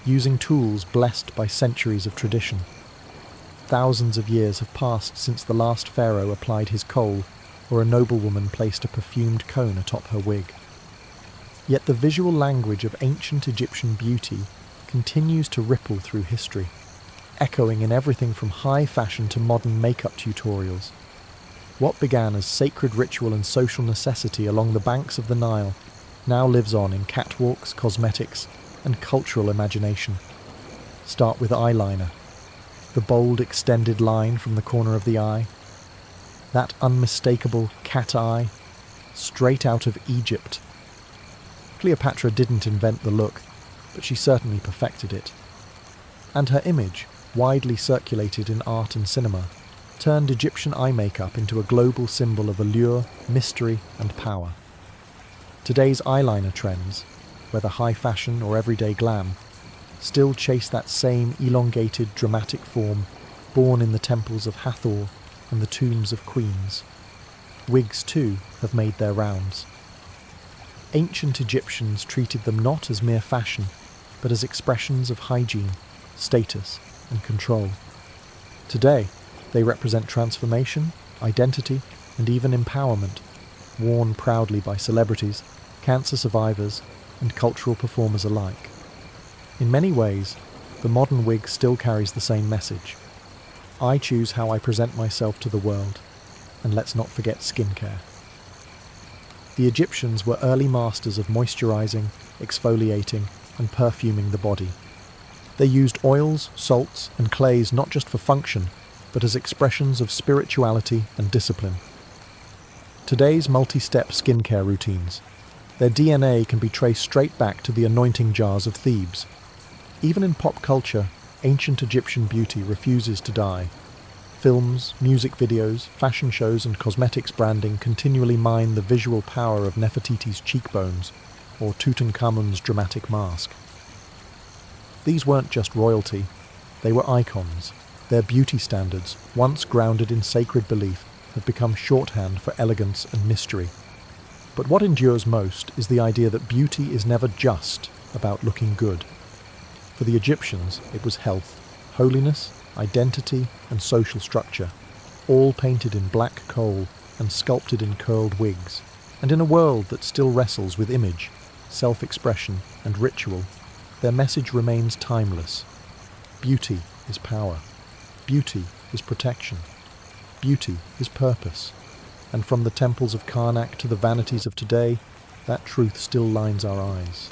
using tools blessed by centuries of tradition. Thousands of years have passed since the last pharaoh applied his kohl, or a noblewoman placed a perfumed cone atop her wig. Yet the visual language of ancient Egyptian beauty continues to ripple through history, echoing in everything from high fashion to modern makeup tutorials. What began as sacred ritual and social necessity along the banks of the Nile now lives on in catwalks, cosmetics, and cultural imagination. Start with eyeliner, the bold extended line from the corner of the eye, that unmistakable cat eye, straight out of Egypt. Cleopatra didn't invent the look, but she certainly perfected it. And her image, widely circulated in art and cinema, turned Egyptian eye makeup into a global symbol of allure, mystery, and power. Today's eyeliner trends, whether high fashion or everyday glam, still chase that same elongated, dramatic form born in the temples of Hathor and the tombs of queens. Wigs, too, have made their rounds. Ancient Egyptians treated them not as mere fashion, but as expressions of hygiene, status, and control. Today, they represent transformation, identity, and even empowerment, worn proudly by celebrities, cancer survivors, and cultural performers alike. In many ways, the modern wig still carries the same message. I choose how I present myself to the world, and let's not forget skincare. The Egyptians were early masters of moisturizing, exfoliating, and perfuming the body. They used oils, salts, and clays not just for function, but as expressions of spirituality and discipline. Today's multi-step skincare routines, their DNA can be traced straight back to the anointing jars of Thebes. Even in pop culture, ancient Egyptian beauty refuses to die. Films, music videos, fashion shows, and cosmetics branding continually mine the visual power of Nefertiti's cheekbones or Tutankhamun's dramatic mask. These weren't just royalty, they were icons. Their beauty standards, once grounded in sacred belief, have become shorthand for elegance and mystery. But what endures most is the idea that beauty is never just about looking good. For the Egyptians, it was health, holiness, identity, and social structure, all painted in black coal and sculpted in curled wigs. And in a world that still wrestles with image, self-expression, and ritual, their message remains timeless. Beauty is power. Beauty is protection. Beauty is purpose. And from the temples of Karnak to the vanities of today, that truth still lines our eyes.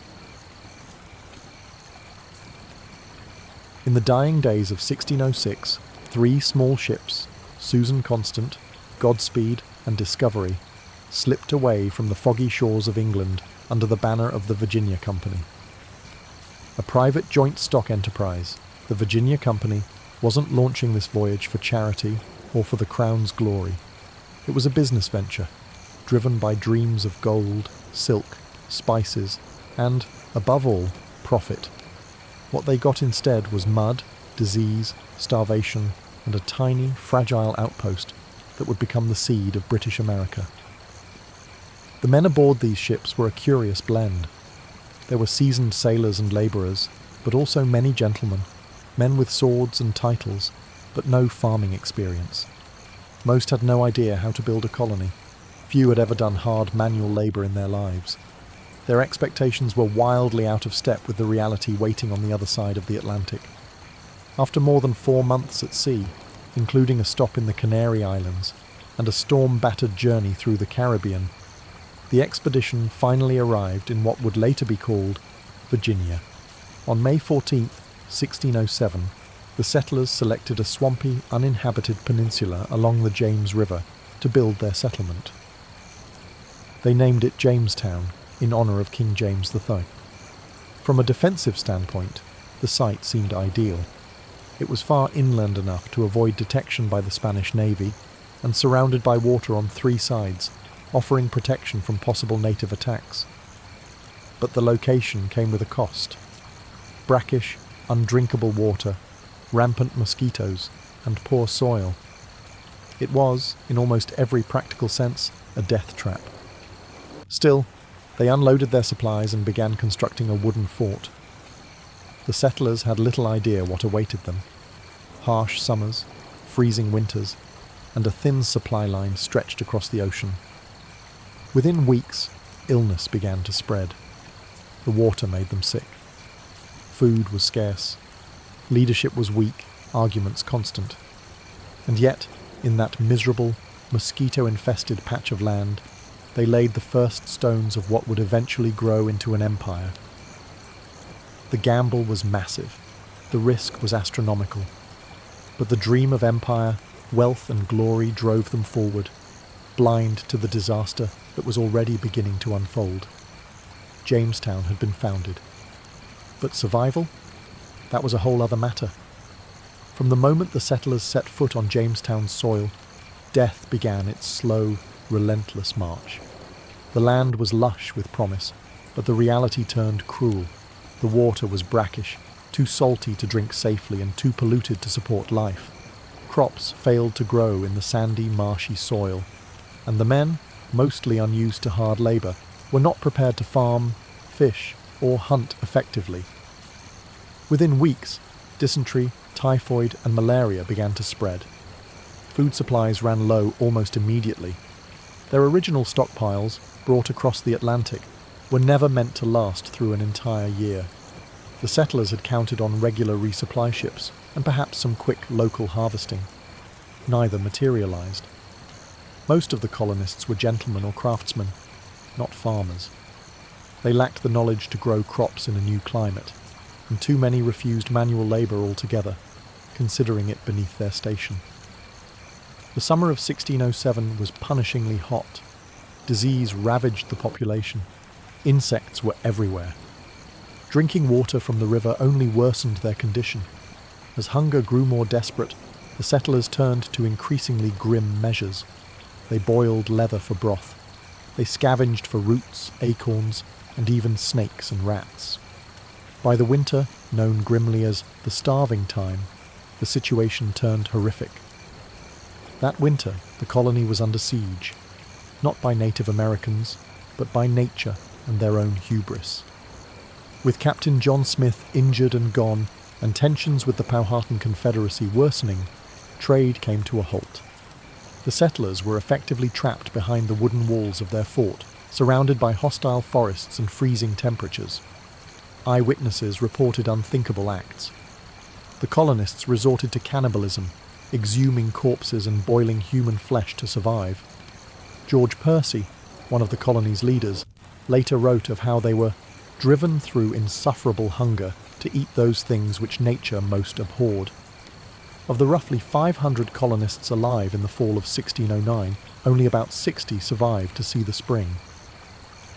In the dying days of 1606, 3 small ships, Susan Constant, Godspeed, and Discovery, slipped away from the foggy shores of England under the banner of the Virginia Company. A private joint stock enterprise, the Virginia Company wasn't launching this voyage for charity or for the Crown's glory. It was a business venture, driven by dreams of gold, silk, spices, and, above all, profit. What they got instead was mud, disease, starvation, and a tiny, fragile outpost that would become the seed of British America. The men aboard these ships were a curious blend. There were seasoned sailors and labourers, but also many gentlemen, men with swords and titles, but no farming experience. Most had no idea how to build a colony. Few had ever done hard manual labour in their lives. Their expectations were wildly out of step with the reality waiting on the other side of the Atlantic. After more than 4 months at sea, including a stop in the Canary Islands and a storm-battered journey through the Caribbean, the expedition finally arrived in what would later be called Virginia. On May 14, 1607, the settlers selected a swampy, uninhabited peninsula along the James River to build their settlement. They named it Jamestown, in honour of King James III. From a defensive standpoint, the site seemed ideal. It was far inland enough to avoid detection by the Spanish Navy, and surrounded by water on 3 sides, offering protection from possible native attacks. But the location came with a cost. Brackish, undrinkable water, rampant mosquitoes, and poor soil. It was, in almost every practical sense, a death trap. Still, they unloaded their supplies and began constructing a wooden fort. The settlers had little idea what awaited them. Harsh summers, freezing winters, and a thin supply line stretched across the ocean. Within weeks, illness began to spread. The water made them sick. Food was scarce. Leadership was weak, arguments constant. And yet, in that miserable, mosquito-infested patch of land, they laid the first stones of what would eventually grow into an empire. The gamble was massive. The risk was astronomical. But the dream of empire, wealth and glory drove them forward, blind to the disaster that was already beginning to unfold. Jamestown had been founded. But survival? That was a whole other matter. From the moment the settlers set foot on Jamestown's soil, death began its slow, relentless march. The land was lush with promise, but the reality turned cruel. The water was brackish, too salty to drink safely and too polluted to support life. Crops failed to grow in the sandy, marshy soil, and the men, mostly unused to hard labour, were not prepared to farm, fish, or hunt effectively. Within weeks, dysentery, typhoid, and malaria began to spread. Food supplies ran low almost immediately. Their original stockpiles, brought across the Atlantic, were never meant to last through an entire year. The settlers had counted on regular resupply ships and perhaps some quick local harvesting. Neither materialized. Most of the colonists were gentlemen or craftsmen, not farmers. They lacked the knowledge to grow crops in a new climate, and too many refused manual labor altogether, considering it beneath their station. The summer of 1607 was punishingly hot. Disease ravaged the population. Insects were everywhere. Drinking water from the river only worsened their condition. As hunger grew more desperate, the settlers turned to increasingly grim measures. They boiled leather for broth. They scavenged for roots, acorns, and even snakes and rats. By the winter, known grimly as the starving time, the situation turned horrific. That winter, the colony was under siege, not by Native Americans, but by nature and their own hubris. With Captain John Smith injured and gone, and tensions with the Powhatan Confederacy worsening, trade came to a halt. The settlers were effectively trapped behind the wooden walls of their fort, surrounded by hostile forests and freezing temperatures. Eyewitnesses reported unthinkable acts. The colonists resorted to cannibalism, exhuming corpses and boiling human flesh to survive. George Percy, one of the colony's leaders, later wrote of how they were driven through insufferable hunger to eat those things which nature most abhorred. Of the roughly 500 colonists alive in the fall of 1609, only about 60 survived to see the spring.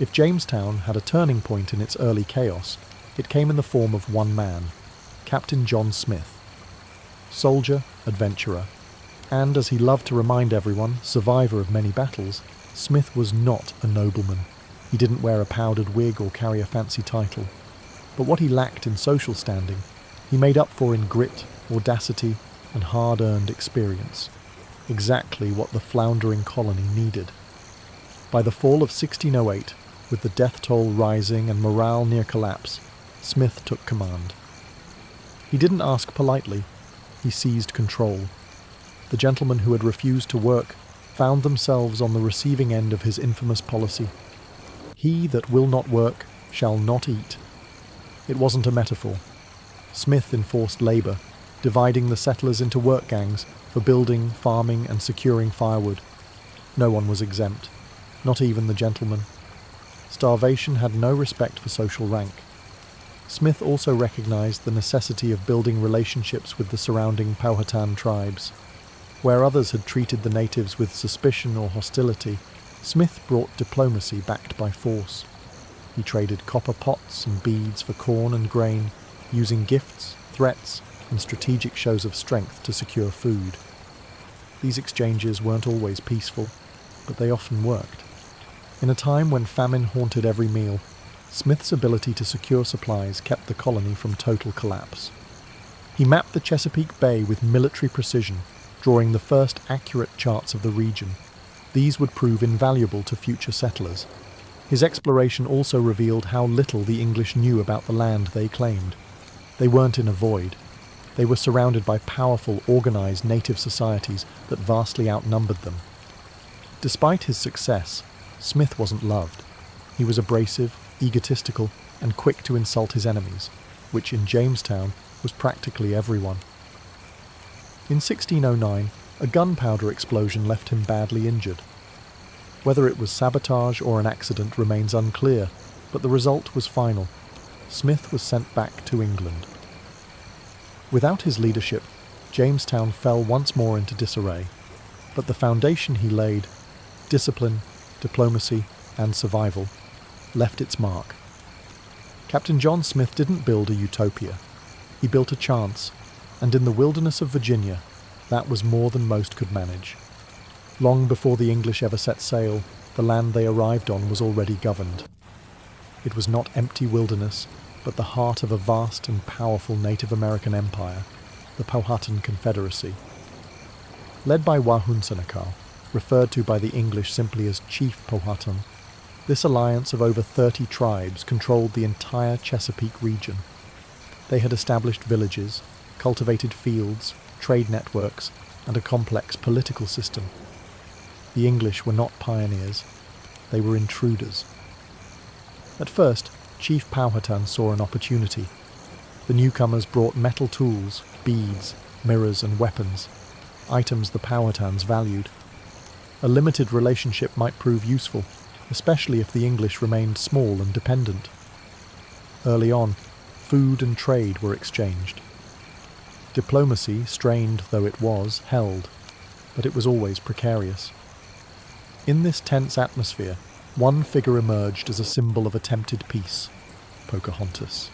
If Jamestown had a turning point in its early chaos, it came in the form of one man, Captain John Smith. Soldier, adventurer, and, as he loved to remind everyone, survivor of many battles, Smith was not a nobleman. He didn't wear a powdered wig or carry a fancy title. But what he lacked in social standing, he made up for in grit, audacity, and hard-earned experience. Exactly what the floundering colony needed. By the fall of 1608, with the death toll rising and morale near collapse, Smith took command. He didn't ask politely. He seized control. The gentlemen who had refused to work found themselves on the receiving end of his infamous policy. He that will not work shall not eat. It wasn't a metaphor. Smith enforced labour, dividing the settlers into work gangs for building, farming, and securing firewood. No one was exempt, not even the gentlemen. Starvation had no respect for social rank. Smith also recognized the necessity of building relationships with the surrounding Powhatan tribes. Where others had treated the natives with suspicion or hostility, Smith brought diplomacy backed by force. He traded copper pots and beads for corn and grain, using gifts, threats, and strategic shows of strength to secure food. These exchanges weren't always peaceful, but they often worked. In a time when famine haunted every meal, Smith's ability to secure supplies kept the colony from total collapse. He mapped the Chesapeake Bay with military precision, drawing the first accurate charts of the region. These would prove invaluable to future settlers. His exploration also revealed how little the English knew about the land they claimed. They weren't in a void. They were surrounded by powerful, organized native societies that vastly outnumbered them. Despite his success, Smith wasn't loved. He was abrasive, egotistical, and quick to insult his enemies, which in Jamestown was practically everyone. In 1609, a gunpowder explosion left him badly injured. Whether it was sabotage or an accident remains unclear, but the result was final. Smith was sent back to England. Without his leadership, Jamestown fell once more into disarray, but the foundation he laid, discipline, diplomacy, and survival, left its mark. Captain John Smith didn't build a utopia. He built a chance, and in the wilderness of Virginia, that was more than most could manage. Long before the English ever set sail, the land they arrived on was already governed. It was not empty wilderness, but the heart of a vast and powerful Native American empire, the Powhatan Confederacy. Led by Wahunsenakal, referred to by the English simply as Chief Powhatan, this alliance of over 30 tribes controlled the entire Chesapeake region. They had established villages, cultivated fields, trade networks, and a complex political system. The English were not pioneers, they were intruders. At first, Chief Powhatan saw an opportunity. The newcomers brought metal tools, beads, mirrors, and weapons, items the Powhatans valued. A limited relationship might prove useful, especially if the English remained small and dependent. Early on, food and trade were exchanged. Diplomacy, strained though it was, held, but it was always precarious. In this tense atmosphere, one figure emerged as a symbol of attempted peace: Pocahontas.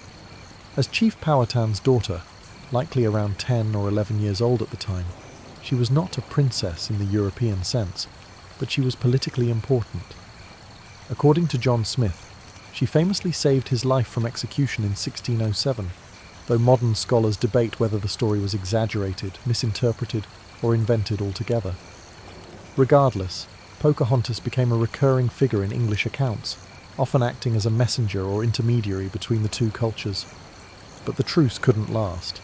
As Chief Powhatan's daughter, likely around 10 or 11 years old at the time, she was not a princess in the European sense, but she was politically important. According to John Smith, she famously saved his life from execution in 1607, though modern scholars debate whether the story was exaggerated, misinterpreted, or invented altogether. Regardless, Pocahontas became a recurring figure in English accounts, often acting as a messenger or intermediary between the two cultures. But the truce couldn't last.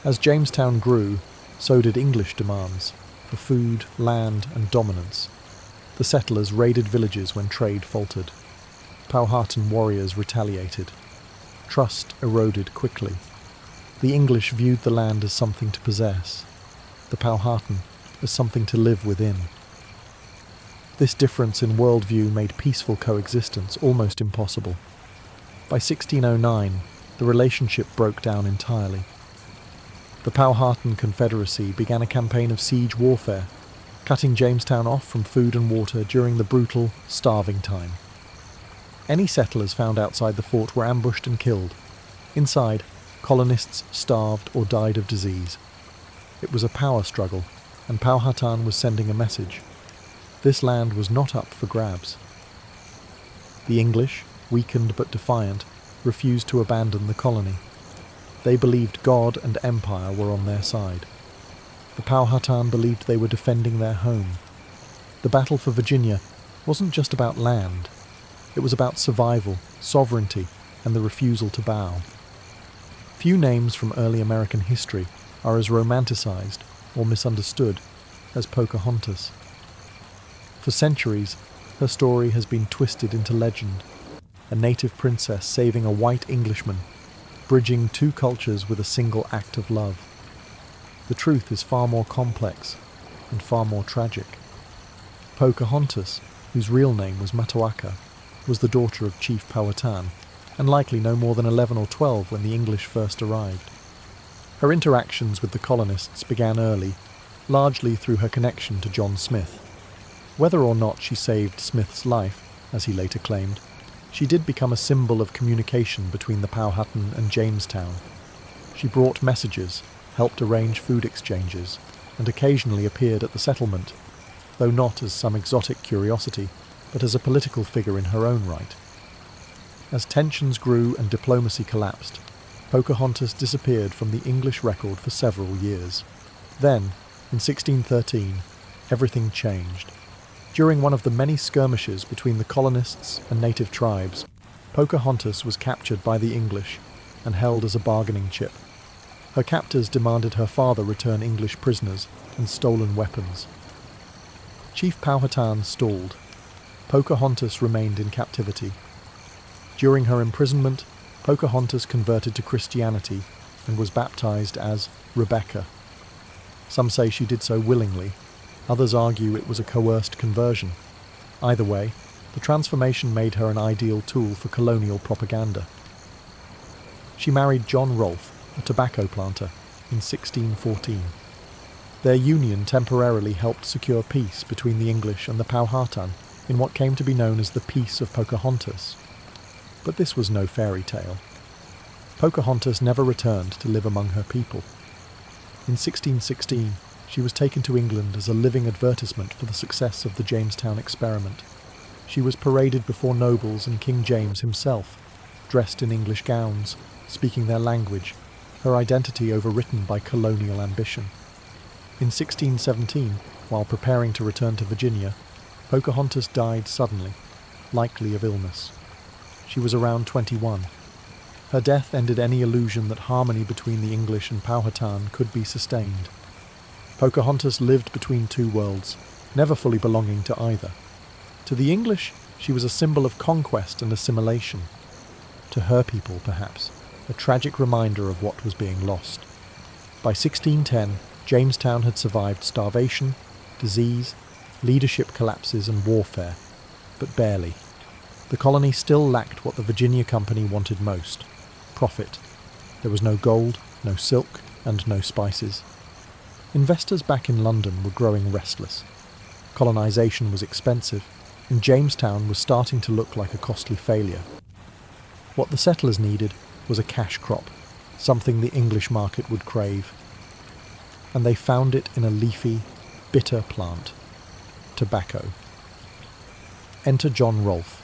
As Jamestown grew, so did English demands for food, land, and dominance. The settlers raided villages when trade faltered. Powhatan warriors retaliated. Trust eroded quickly. The English viewed the land as something to possess, the Powhatan as something to live within. This difference in worldview made peaceful coexistence almost impossible. By 1609, the relationship broke down entirely. The Powhatan Confederacy began a campaign of siege warfare, cutting Jamestown off from food and water during the brutal, starving time. Any settlers found outside the fort were ambushed and killed. Inside, colonists starved or died of disease. It was a power struggle, and Powhatan was sending a message. This land was not up for grabs. The English, weakened but defiant, refused to abandon the colony. They believed God and empire were on their side. The Powhatan believed they were defending their home. The battle for Virginia wasn't just about land. It was about survival, sovereignty, and the refusal to bow. Few names from early American history are as romanticized or misunderstood as Pocahontas. For centuries, her story has been twisted into legend, a native princess saving a white Englishman, bridging two cultures with a single act of love. The truth is far more complex and far more tragic. Pocahontas, whose real name was Matoaka, was the daughter of Chief Powhatan, and likely no more than 11 or 12 when the English first arrived. Her interactions with the colonists began early, largely through her connection to John Smith. Whether or not she saved Smith's life, as he later claimed, she did become a symbol of communication between the Powhatan and Jamestown. She brought messages, helped arrange food exchanges, and occasionally appeared at the settlement, though not as some exotic curiosity, but as a political figure in her own right. As tensions grew and diplomacy collapsed, Pocahontas disappeared from the English record for several years. Then, in 1613, everything changed. During one of the many skirmishes between the colonists and native tribes, Pocahontas was captured by the English and held as a bargaining chip. Her captors demanded her father return English prisoners and stolen weapons. Chief Powhatan stalled. Pocahontas remained in captivity. During her imprisonment, Pocahontas converted to Christianity and was baptized as Rebecca. Some say she did so willingly, others argue it was a coerced conversion. Either way, the transformation made her an ideal tool for colonial propaganda. She married John Rolfe, a tobacco planter, in 1614. Their union temporarily helped secure peace between the English and the Powhatan in what came to be known as the Peace of Pocahontas. But this was no fairy tale. Pocahontas never returned to live among her people. In 1616, she was taken to England as a living advertisement for the success of the Jamestown experiment. She was paraded before nobles and King James himself, dressed in English gowns, speaking their language, her identity overwritten by colonial ambition. In 1617, while preparing to return to Virginia, Pocahontas died suddenly, likely of illness. She was around 21. Her death ended any illusion that harmony between the English and Powhatan could be sustained. Pocahontas lived between two worlds, never fully belonging to either. To the English, she was a symbol of conquest and assimilation. To her people, perhaps, a tragic reminder of what was being lost. By 1610, Jamestown had survived starvation, disease, leadership collapses and warfare, but barely. The colony still lacked what the Virginia Company wanted most: profit. There was no gold, no silk, and no spices. Investors back in London were growing restless. Colonization was expensive, and Jamestown was starting to look like a costly failure. What the settlers needed was a cash crop, something the English market would crave. And they found it in a leafy, bitter plant: tobacco. Enter John Rolfe.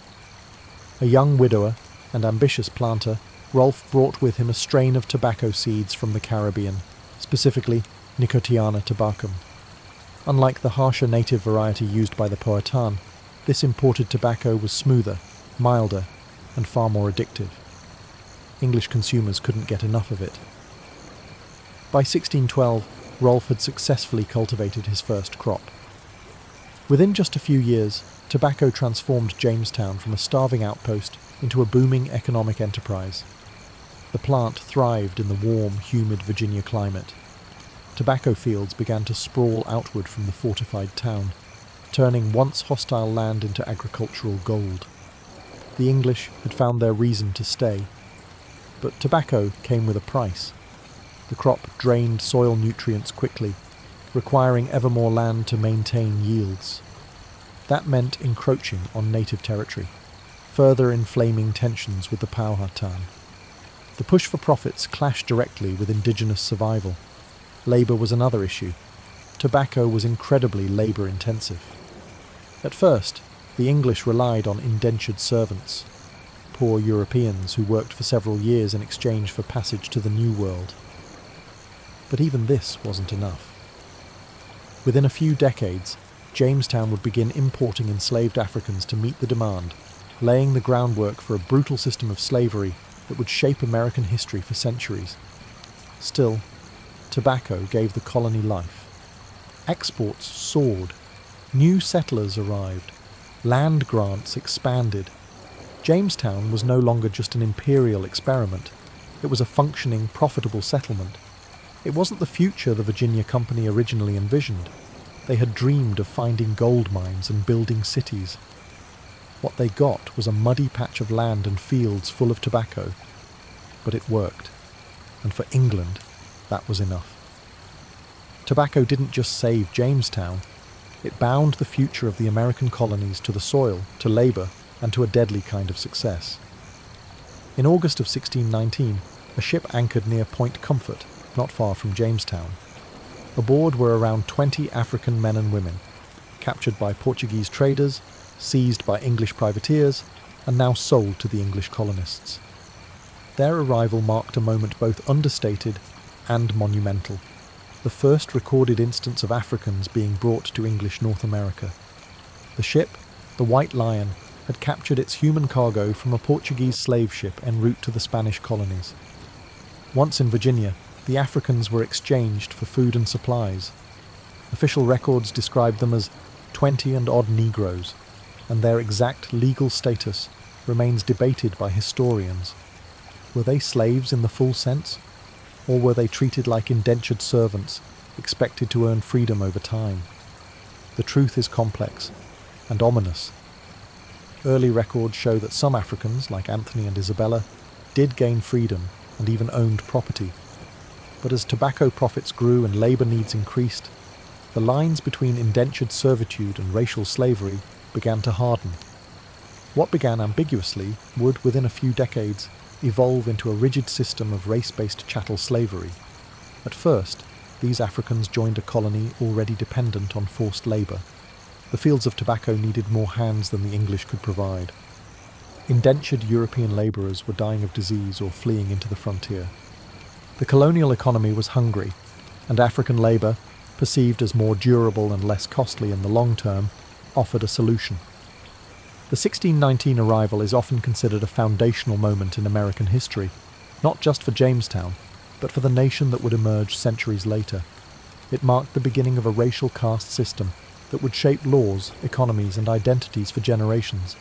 A young widower and ambitious planter, Rolfe brought with him a strain of tobacco seeds from the Caribbean, specifically Nicotiana tabacum. Unlike the harsher native variety used by the Powhatan, this imported tobacco was smoother, milder, and far more addictive. English consumers couldn't get enough of it. By 1612, Rolfe had successfully cultivated his first crop. Within just a few years, tobacco transformed Jamestown from a starving outpost into a booming economic enterprise. The plant thrived in the warm, humid Virginia climate. Tobacco fields began to sprawl outward from the fortified town, turning once hostile land into agricultural gold. The English had found their reason to stay. But tobacco came with a price. The crop drained soil nutrients quickly, requiring ever more land to maintain yields. That meant encroaching on native territory, further inflaming tensions with the Powhatan. The push for profits clashed directly with indigenous survival. Labour was another issue. Tobacco was incredibly labour-intensive. At first, the English relied on indentured servants, poor Europeans who worked for several years in exchange for passage to the New World. But even this wasn't enough. Within a few decades, Jamestown would begin importing enslaved Africans to meet the demand, laying the groundwork for a brutal system of slavery that would shape American history for centuries. Still, tobacco gave the colony life. Exports soared. New settlers arrived. Land grants expanded. Jamestown was no longer just an imperial experiment. It was a functioning, profitable settlement. It wasn't the future the Virginia Company originally envisioned. They had dreamed of finding gold mines and building cities. What they got was a muddy patch of land and fields full of tobacco. But it worked. And for England, that was enough. Tobacco didn't just save Jamestown. It bound the future of the American colonies to the soil, to labour, and to a deadly kind of success. In August of 1619, a ship anchored near Point Comfort, not far from Jamestown. Aboard were around 20 African men and women, captured by Portuguese traders seized by English privateers, and now sold to the English colonists. Their arrival marked a moment both understated and monumental, the first recorded instance of Africans being brought to English North America. The ship, the White Lion, had captured its human cargo from a Portuguese slave ship en route to the Spanish colonies. Once in Virginia, the Africans were exchanged for food and supplies. Official records described them as 20 and odd Negroes, and their exact legal status remains debated by historians. Were they slaves in the full sense, or were they treated like indentured servants, expected to earn freedom over time? The truth is complex and ominous. Early records show that some Africans, like Anthony and Isabella, did gain freedom and even owned property. But as tobacco profits grew and labour needs increased, the lines between indentured servitude and racial slavery began to harden. What began ambiguously would, within a few decades, evolve into a rigid system of race-based chattel slavery. At first, these Africans joined a colony already dependent on forced labour. The fields of tobacco needed more hands than the English could provide. Indentured European labourers were dying of disease or fleeing into the frontier. The colonial economy was hungry, and African labour, perceived as more durable and less costly in the long term, offered a solution. The 1619 arrival is often considered a foundational moment in American history, not just for Jamestown, but for the nation that would emerge centuries later. It marked the beginning of a racial caste system that would shape laws, economies, and identities for generations.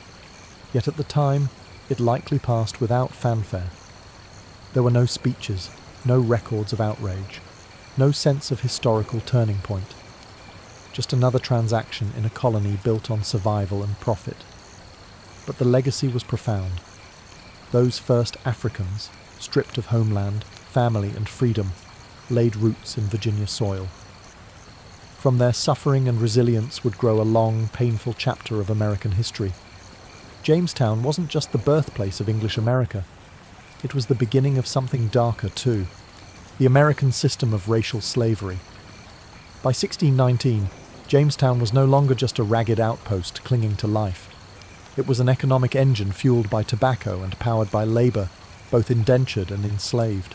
Yet at the time, it likely passed without fanfare. There were no speeches, no records of outrage, no sense of historical turning point. Just another transaction in a colony built on survival and profit. But the legacy was profound. Those first Africans, stripped of homeland, family, and freedom, laid roots in Virginia soil. From their suffering and resilience would grow a long, painful chapter of American history. Jamestown wasn't just the birthplace of English America. It was the beginning of something darker too, the American system of racial slavery. By 1619, Jamestown was no longer just a ragged outpost clinging to life. It was an economic engine fueled by tobacco and powered by labour, both indentured and enslaved.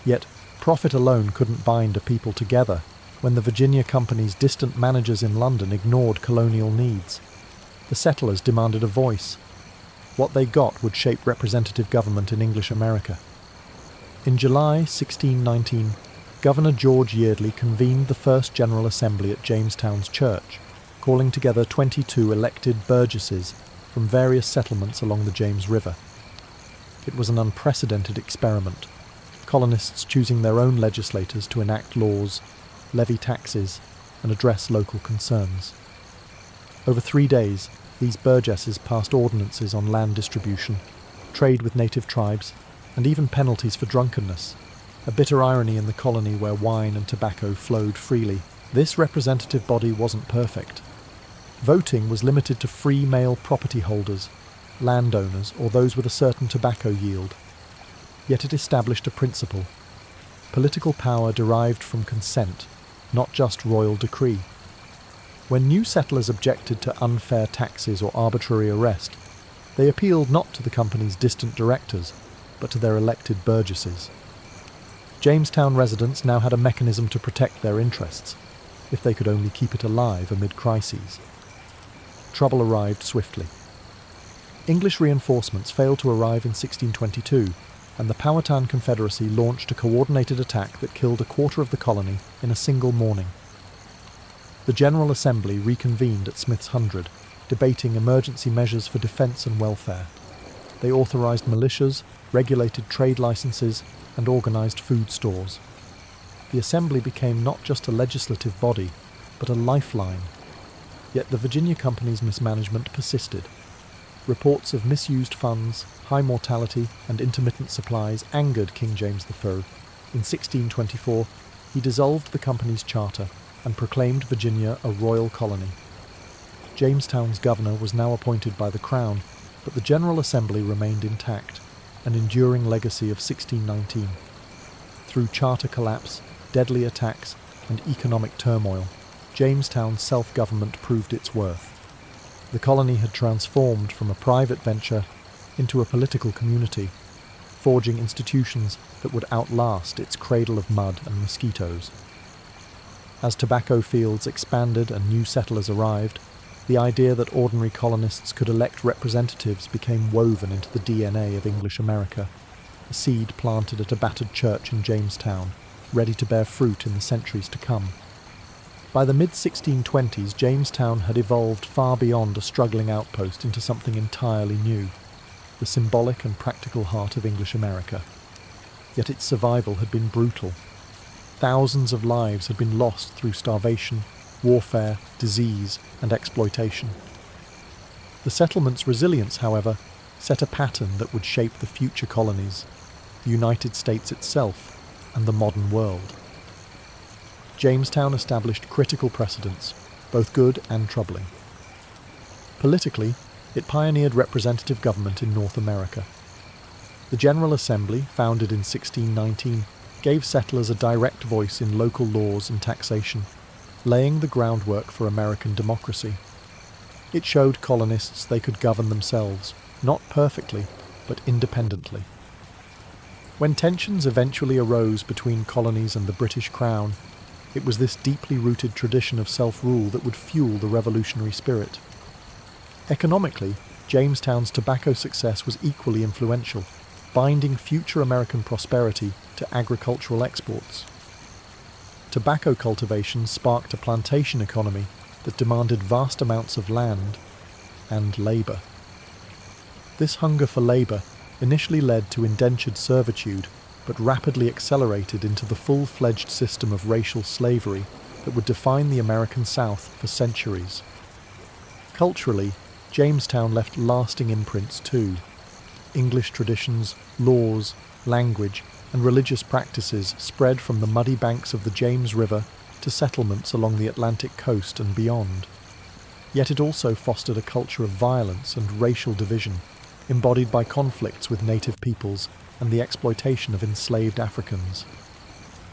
Yet, profit alone couldn't bind a people together when the Virginia Company's distant managers in London ignored colonial needs. The settlers demanded a voice. What they got would shape representative government in English America. In July 1619, Governor George Yeardley convened the First General Assembly at Jamestown's church, calling together 22 elected burgesses from various settlements along the James River. It was an unprecedented experiment, colonists choosing their own legislators to enact laws, levy taxes, and address local concerns. Over 3 days, these burgesses passed ordinances on land distribution, trade with native tribes, and even penalties for drunkenness, a bitter irony in the colony where wine and tobacco flowed freely. This representative body wasn't perfect. Voting was limited to free male property holders, landowners, or those with a certain tobacco yield. Yet it established a principle. Political power derived from consent, not just royal decree. When new settlers objected to unfair taxes or arbitrary arrest, they appealed not to the company's distant directors, but to their elected burgesses. Jamestown residents now had a mechanism to protect their interests, if they could only keep it alive amid crises. Trouble arrived swiftly. English reinforcements failed to arrive in 1622, and the Powhatan Confederacy launched a coordinated attack that killed a quarter of the colony in a single morning. The General Assembly reconvened at Smith's Hundred, debating emergency measures for defence and welfare. They authorised militias, regulated trade licences, and organised food stores. The Assembly became not just a legislative body, but a lifeline. Yet the Virginia Company's mismanagement persisted. Reports of misused funds, high mortality, and intermittent supplies angered King James I. In 1624, he dissolved the company's charter and proclaimed Virginia a royal colony. Jamestown's governor was now appointed by the Crown, but the General Assembly remained intact, an enduring legacy of 1619. Through charter collapse, deadly attacks, and economic turmoil, Jamestown's self-government proved its worth. The colony had transformed from a private venture into a political community, forging institutions that would outlast its cradle of mud and mosquitoes. As tobacco fields expanded and new settlers arrived, the idea that ordinary colonists could elect representatives became woven into the DNA of English America, a seed planted at a battered church in Jamestown, ready to bear fruit in the centuries to come. By the mid-1620s, Jamestown had evolved far beyond a struggling outpost into something entirely new, the symbolic and practical heart of English America. Yet its survival had been brutal. Thousands of lives had been lost through starvation, warfare, disease, and exploitation. The settlement's resilience, however, set a pattern that would shape the future colonies, the United States itself, and the modern world. Jamestown established critical precedents, both good and troubling. Politically, it pioneered representative government in North America. The General Assembly, founded in 1619, gave settlers a direct voice in local laws and taxation, laying the groundwork for American democracy. It showed colonists they could govern themselves, not perfectly, but independently. When tensions eventually arose between colonies and the British Crown, it was this deeply rooted tradition of self-rule that would fuel the revolutionary spirit. Economically, Jamestown's tobacco success was equally influential, binding future American prosperity to agricultural exports. Tobacco cultivation sparked a plantation economy that demanded vast amounts of land and labour. This hunger for labour initially led to indentured servitude, but rapidly accelerated into the full-fledged system of racial slavery that would define the American South for centuries. Culturally, Jamestown left lasting imprints too. English traditions, laws, language, and religious practices spread from the muddy banks of the James River to settlements along the Atlantic coast and beyond. Yet it also fostered a culture of violence and racial division, embodied by conflicts with native peoples and the exploitation of enslaved Africans.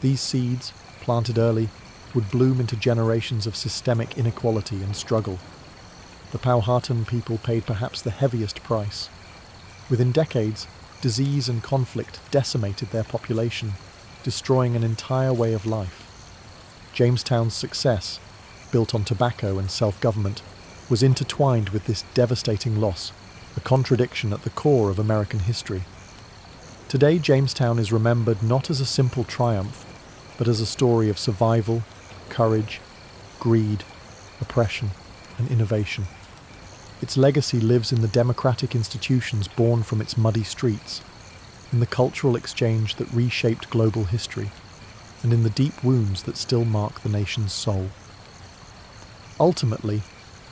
These seeds, planted early, would bloom into generations of systemic inequality and struggle. The Powhatan people paid perhaps the heaviest price. Within decades, disease and conflict decimated their population, destroying an entire way of life. Jamestown's success, built on tobacco and self-government, was intertwined with this devastating loss, a contradiction at the core of American history. Today, Jamestown is remembered not as a simple triumph, but as a story of survival, courage, greed, oppression, and innovation. Its legacy lives in the democratic institutions born from its muddy streets, in the cultural exchange that reshaped global history, and in the deep wounds that still mark the nation's soul. Ultimately,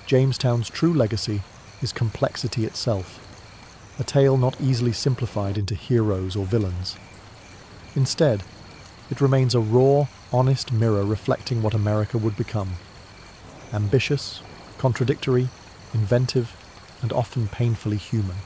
Jamestown's true legacy is complexity itself, a tale not easily simplified into heroes or villains. Instead, it remains a raw, honest mirror reflecting what America would become. Ambitious, contradictory, inventive, and often painfully human.